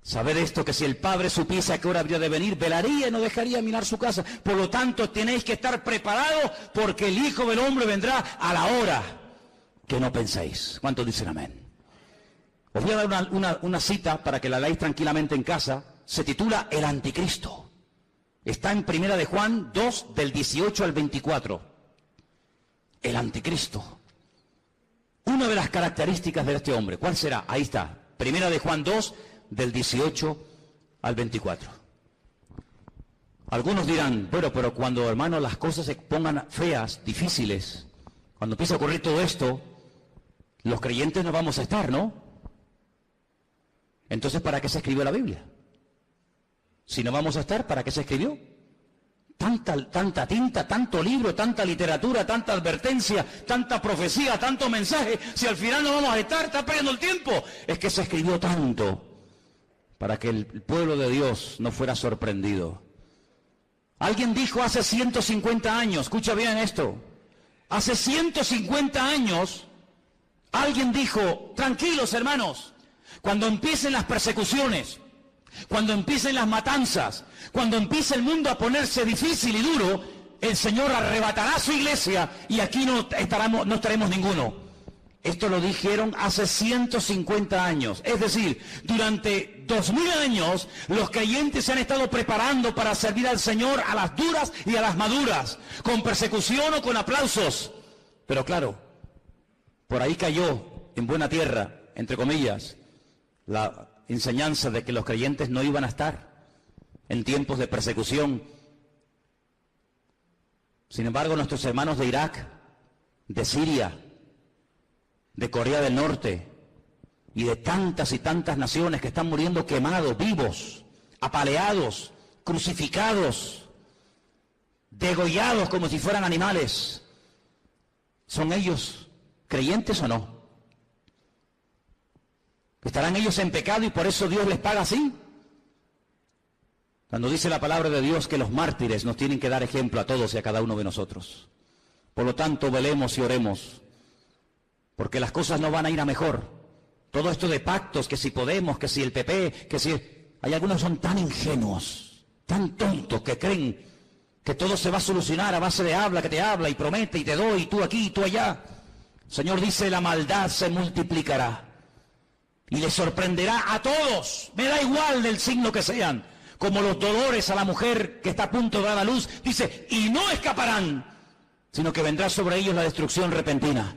Sabed esto, que si el Padre supiese a qué hora habría de venir, velaría y no dejaría mirar su casa. Por lo tanto, tenéis que estar preparados, porque el Hijo del Hombre vendrá a la hora que no penséis. ¿Cuántos dicen amén? Os voy a dar una cita para que la leáis tranquilamente en casa. Se titula El Anticristo. Está en Primera de Juan 2, del 18 al 24. El Anticristo. Una de las características de este hombre, ¿cuál será? Ahí está. Primera de Juan 2, del 18 al 24. Algunos dirán, bueno, pero cuando, hermanos, las cosas se pongan feas, difíciles, cuando empiece a ocurrir todo esto, los creyentes no vamos a estar, ¿no? Entonces, ¿para qué se escribió la Biblia? Si no vamos a estar, ¿para qué se escribió? Tanta tinta, tanto libro, tanta literatura, tanta advertencia, tanta profecía, tanto mensaje. Si al final no vamos a estar, está perdiendo el tiempo. Es que se escribió tanto para que el pueblo de Dios no fuera sorprendido. Alguien dijo hace 150 años, escucha bien esto, hace 150 años, alguien dijo, tranquilos hermanos, cuando empiecen las persecuciones, cuando empiecen las matanzas, cuando empiece el mundo a ponerse difícil y duro, el Señor arrebatará su iglesia y aquí no estaremos ninguno. Esto lo dijeron hace 150 años. Es decir, durante 2000 años los creyentes se han estado preparando para servir al Señor a las duras y a las maduras, con persecución o con aplausos. Pero claro, por ahí cayó en buena tierra, entre comillas, la enseñanza de que los creyentes no iban a estar en tiempos de persecución. Sin embargo, nuestros hermanos de Irak, de Siria, de Corea del Norte y de tantas y tantas naciones que están muriendo quemados, vivos, apaleados, crucificados, degollados como si fueran animales, ¿son ellos creyentes o no? ¿Estarán ellos en pecado y por eso Dios les paga así? Cuando dice la palabra de Dios que los mártires nos tienen que dar ejemplo a todos y a cada uno de nosotros. Por lo tanto, velemos y oremos, porque las cosas no van a ir a mejor. Todo esto de pactos, que si Podemos, que si el PP, que si... Hay algunos que son tan ingenuos, tan tontos, que creen que todo se va a solucionar a base de habla, que te habla y promete y te doy, y tú aquí y tú allá. El Señor dice, la maldad se multiplicará y les sorprenderá a todos, me da igual del signo que sean, como los dolores a la mujer que está a punto de dar a luz, dice, y no escaparán, sino que vendrá sobre ellos la destrucción repentina.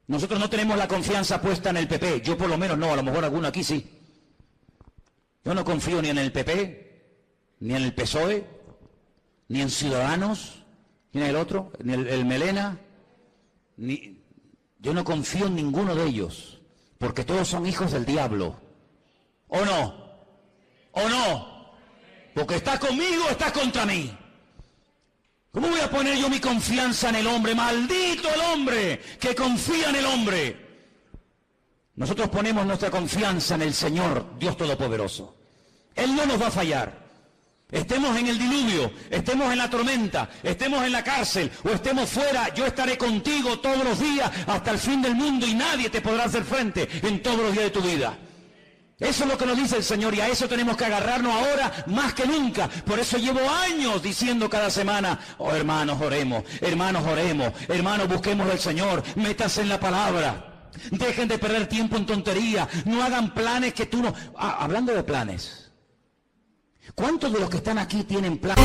Nosotros no tenemos la confianza puesta en el PP, yo por lo menos no, a lo mejor alguno aquí sí. Yo no confío ni en el PP, ni en el PSOE, ni en Ciudadanos, ni en el otro, ni el Melena, yo no confío en ninguno de ellos. Porque todos son hijos del diablo. ¿O no? ¿O no? Porque estás conmigo o estás contra mí. ¿Cómo voy a poner yo mi confianza en el hombre? Maldito el hombre que confía en el hombre. Nosotros ponemos nuestra confianza en el Señor, Dios Todopoderoso. Él no nos va a fallar. Estemos en el diluvio, estemos en la tormenta, estemos en la cárcel o estemos fuera, yo estaré contigo todos los días hasta el fin del mundo y nadie te podrá hacer frente en todos los días de tu vida. Eso es lo que nos dice el Señor y a eso tenemos que agarrarnos ahora más que nunca. Por eso llevo años diciendo cada semana, hermanos oremos, hermanos busquemos al Señor, métanse en la palabra. Dejen de perder tiempo en tontería. No hagan planes que tú no... Hablando de planes, ¿cuántos de los que están aquí tienen planes?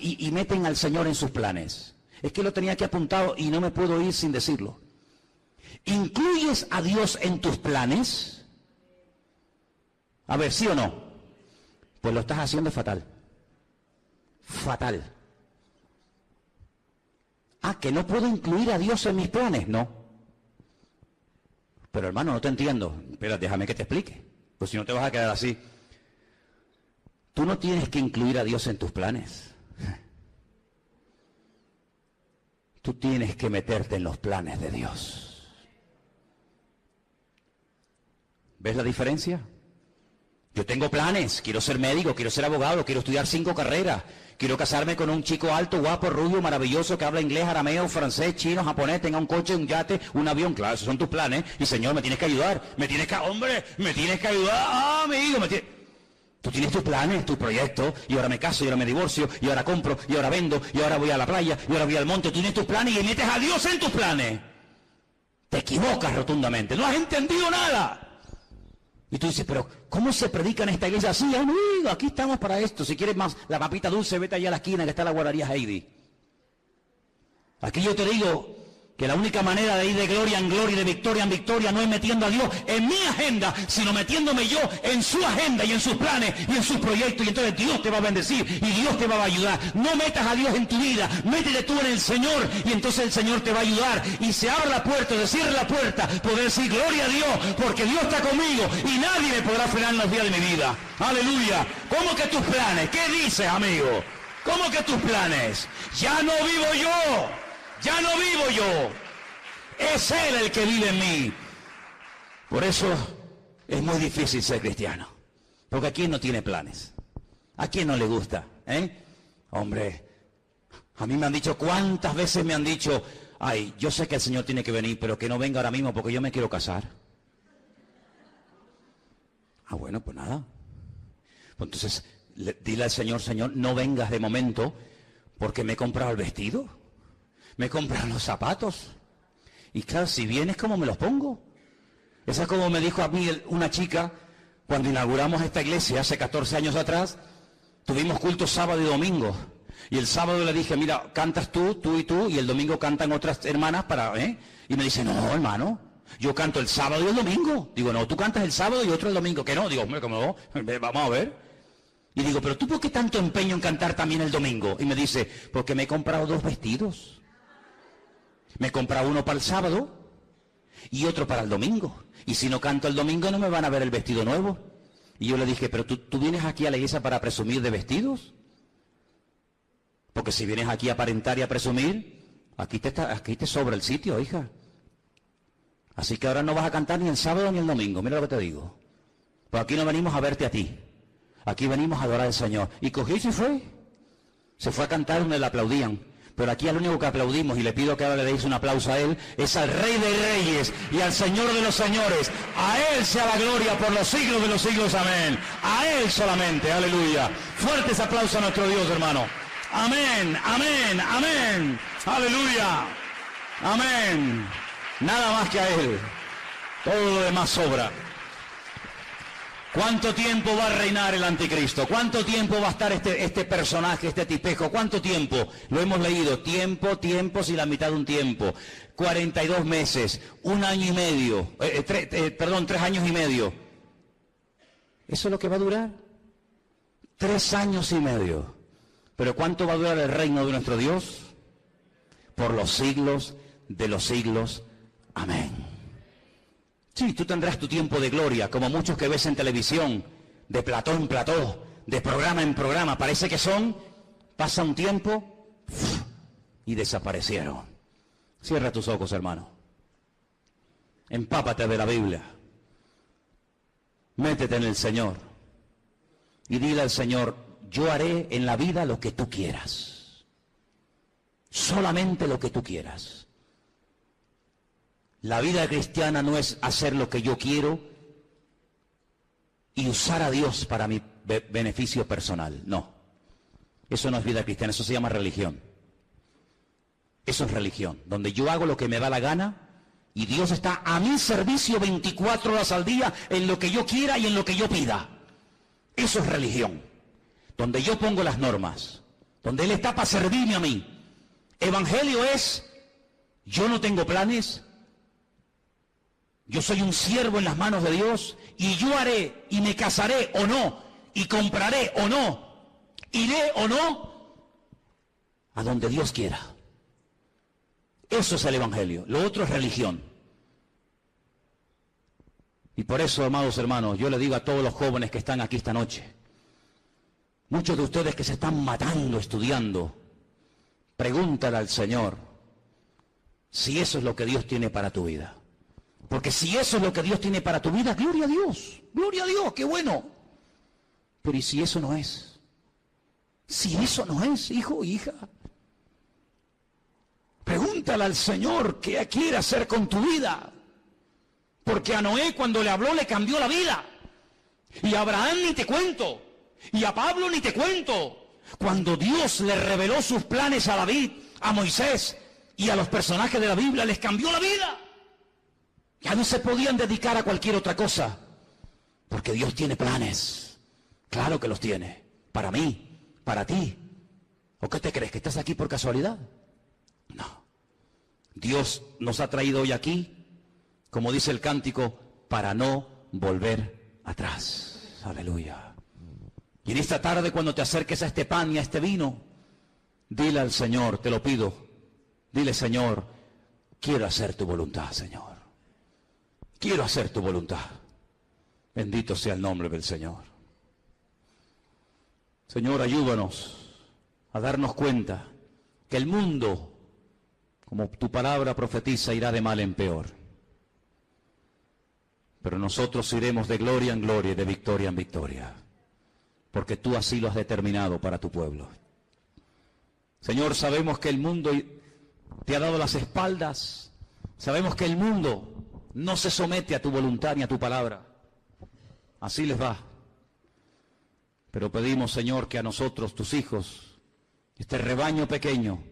Y meten al Señor en sus planes. Es que lo tenía aquí apuntado y no me puedo ir sin decirlo. ¿Incluyes a Dios en tus planes? A ver, ¿sí o no? Pues lo estás haciendo fatal. Fatal. ¿Que no puedo incluir a Dios en mis planes? No. Pero hermano, no te entiendo. Espera, déjame que te explique. Pues si no te vas a quedar así. Tú no tienes que incluir a Dios en tus planes. Tú tienes que meterte en los planes de Dios. ¿Ves la diferencia? Yo tengo planes, quiero ser médico, quiero ser abogado, quiero estudiar 5 carreras, quiero casarme con un chico alto, guapo, rubio, maravilloso, que habla inglés, arameo, francés, chino, japonés, tenga un coche, un yate, un avión. Claro, esos son tus planes. Y Señor, me tienes que ayudar, me tienes que ayudar, amigo, Tú tienes tus planes, tus proyectos, y ahora me caso, y ahora me divorcio, y ahora compro, y ahora vendo, y ahora voy a la playa, y ahora voy al monte. Tú tienes tus planes y metes a Dios en tus planes. Te equivocas rotundamente, no has entendido nada. Y tú dices, pero ¿cómo se predica en esta iglesia así? Amigo, aquí estamos para esto. Si quieres más la papita dulce, vete allá a la esquina que está la guardería Heidi. Aquí yo te digo que la única manera de ir de gloria en gloria y de victoria en victoria no es metiendo a Dios en mi agenda, sino metiéndome yo en su agenda y en sus planes y en sus proyectos. Y entonces Dios te va a bendecir y Dios te va a ayudar. No metas a Dios en tu vida, métete tú en el Señor y entonces el Señor te va a ayudar. Y se abre la puerta, se cierra la puerta, poder decir gloria a Dios, porque Dios está conmigo y nadie me podrá frenar en los días de mi vida. Aleluya. ¿Cómo que tus planes? ¿Qué dices, amigo? ¿Cómo que tus planes? Ya no vivo yo. Ya no vivo yo, es Él el que vive en mí. Por eso es muy difícil ser cristiano, porque ¿a quién no tiene planes? ¿A quién no le gusta? Hombre, a mí me han dicho, ¿cuántas veces me han dicho, ay, yo sé que el Señor tiene que venir, pero que no venga ahora mismo porque yo me quiero casar? Bueno, pues nada. Pues entonces, dile al Señor, Señor, no vengas de momento porque me he comprado el vestido. Me he comprado los zapatos. Y claro, si vienes, ¿cómo me los pongo? Esa es como me dijo a mí una chica, cuando inauguramos esta iglesia hace 14 años atrás, tuvimos cultos sábado y domingo. Y el sábado le dije, mira, cantas tú y tú, y el domingo cantan otras hermanas Y me dice, no, hermano, yo canto el sábado y el domingo. Digo, no, tú cantas el sábado y otro el domingo. Que no, digo, hombre, ¿cómo no? Vamos a ver. Y digo, pero ¿tú por qué tanto empeño en cantar también el domingo? Y me dice, porque me he comprado 2 vestidos. Me he comprado uno para el sábado y otro para el domingo. Y si no canto el domingo no me van a ver el vestido nuevo. Y yo le dije, pero ¿tú vienes aquí a la iglesia para presumir de vestidos? Porque si vienes aquí a aparentar y a presumir, aquí te sobra el sitio, hija. Así que ahora no vas a cantar ni el sábado ni el domingo. Mira lo que te digo. Pues aquí no venimos a verte a ti. Aquí venimos a adorar al Señor. Y cogió y se fue. Se fue a cantar donde le aplaudían. Pero aquí al único que aplaudimos, y le pido que ahora le deis un aplauso a Él, es al Rey de Reyes y al Señor de los Señores. A Él sea la gloria por los siglos de los siglos. Amén. A Él solamente. Aleluya. Fuertes aplausos a nuestro Dios, hermano. Amén, amén, amén. Aleluya. Amén. Nada más que a Él. Todo lo demás sobra. ¿Cuánto tiempo va a reinar el anticristo? ¿Cuánto tiempo va a estar este personaje, este tipejo? ¿Cuánto tiempo? Lo hemos leído. Tiempos y la mitad de un tiempo. 42 meses, 1 año y medio, 3 años y medio. ¿Eso es lo que va a durar? 3 años y medio. ¿Pero cuánto va a durar el reino de nuestro Dios? Por los siglos de los siglos. Amén. Sí, tú tendrás tu tiempo de gloria, como muchos que ves en televisión, de plató en plató, de programa en programa. Parece que pasa un tiempo y desaparecieron. Cierra tus ojos, hermano. Empápate de la Biblia. Métete en el Señor. Y dile al Señor, yo haré en la vida lo que tú quieras. Solamente lo que tú quieras. La vida cristiana no es hacer lo que yo quiero y usar a Dios para mi beneficio personal. No. Eso no es vida cristiana, eso se llama religión. Eso es religión, donde yo hago lo que me da la gana y Dios está a mi servicio 24 horas al día en lo que yo quiera y en lo que yo pida. Eso es religión, donde yo pongo las normas, donde Él está para servirme a mí. Evangelio es, yo no tengo planes, yo soy un siervo en las manos de Dios y yo haré y me casaré o no, y compraré o no, iré o no, a donde Dios quiera. Eso es el Evangelio, lo otro es religión. Y por eso, amados hermanos, yo le digo a todos los jóvenes que están aquí esta noche, muchos de ustedes que se están matando estudiando, pregúntale al Señor si eso es lo que Dios tiene para tu vida. Porque si eso es lo que Dios tiene para tu vida, gloria a Dios, qué bueno. Pero ¿y si eso no es? Si eso no es, hijo o hija, pregúntale al Señor qué quiere hacer con tu vida. Porque a Noé cuando le habló le cambió la vida. Y a Abraham ni te cuento. Y a Pablo ni te cuento. Cuando Dios le reveló sus planes a David, a Moisés y a los personajes de la Biblia, les cambió la vida. Ya no se podían dedicar a cualquier otra cosa. Porque Dios tiene planes. Claro que los tiene. Para mí, para ti. ¿O qué te crees? ¿Que estás aquí por casualidad? No. Dios nos ha traído hoy aquí, como dice el cántico, para no volver atrás. Aleluya. Y en esta tarde, cuando te acerques a este pan y a este vino, dile al Señor, te lo pido, dile, Señor, quiero hacer tu voluntad, Señor. Quiero hacer tu voluntad. Bendito sea el nombre del Señor. Señor, ayúdanos a darnos cuenta que el mundo, como tu palabra profetiza, irá de mal en peor. Pero nosotros iremos de gloria en gloria y de victoria en victoria, porque tú así lo has determinado para tu pueblo. Señor, sabemos que el mundo te ha dado las espaldas, sabemos que el mundo no se somete a tu voluntad ni a tu palabra. Así les va. Pero pedimos, Señor, que a nosotros, tus hijos, este rebaño pequeño,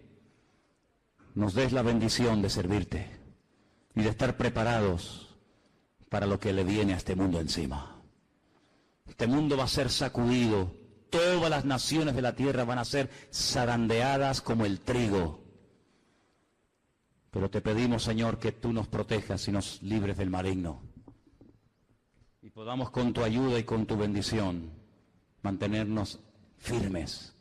nos des la bendición de servirte y de estar preparados para lo que le viene a este mundo encima. Este mundo va a ser sacudido, todas las naciones de la tierra van a ser zarandeadas como el trigo. Pero te pedimos, Señor, que tú nos protejas y nos libres del maligno. Y podamos con tu ayuda y con tu bendición mantenernos firmes.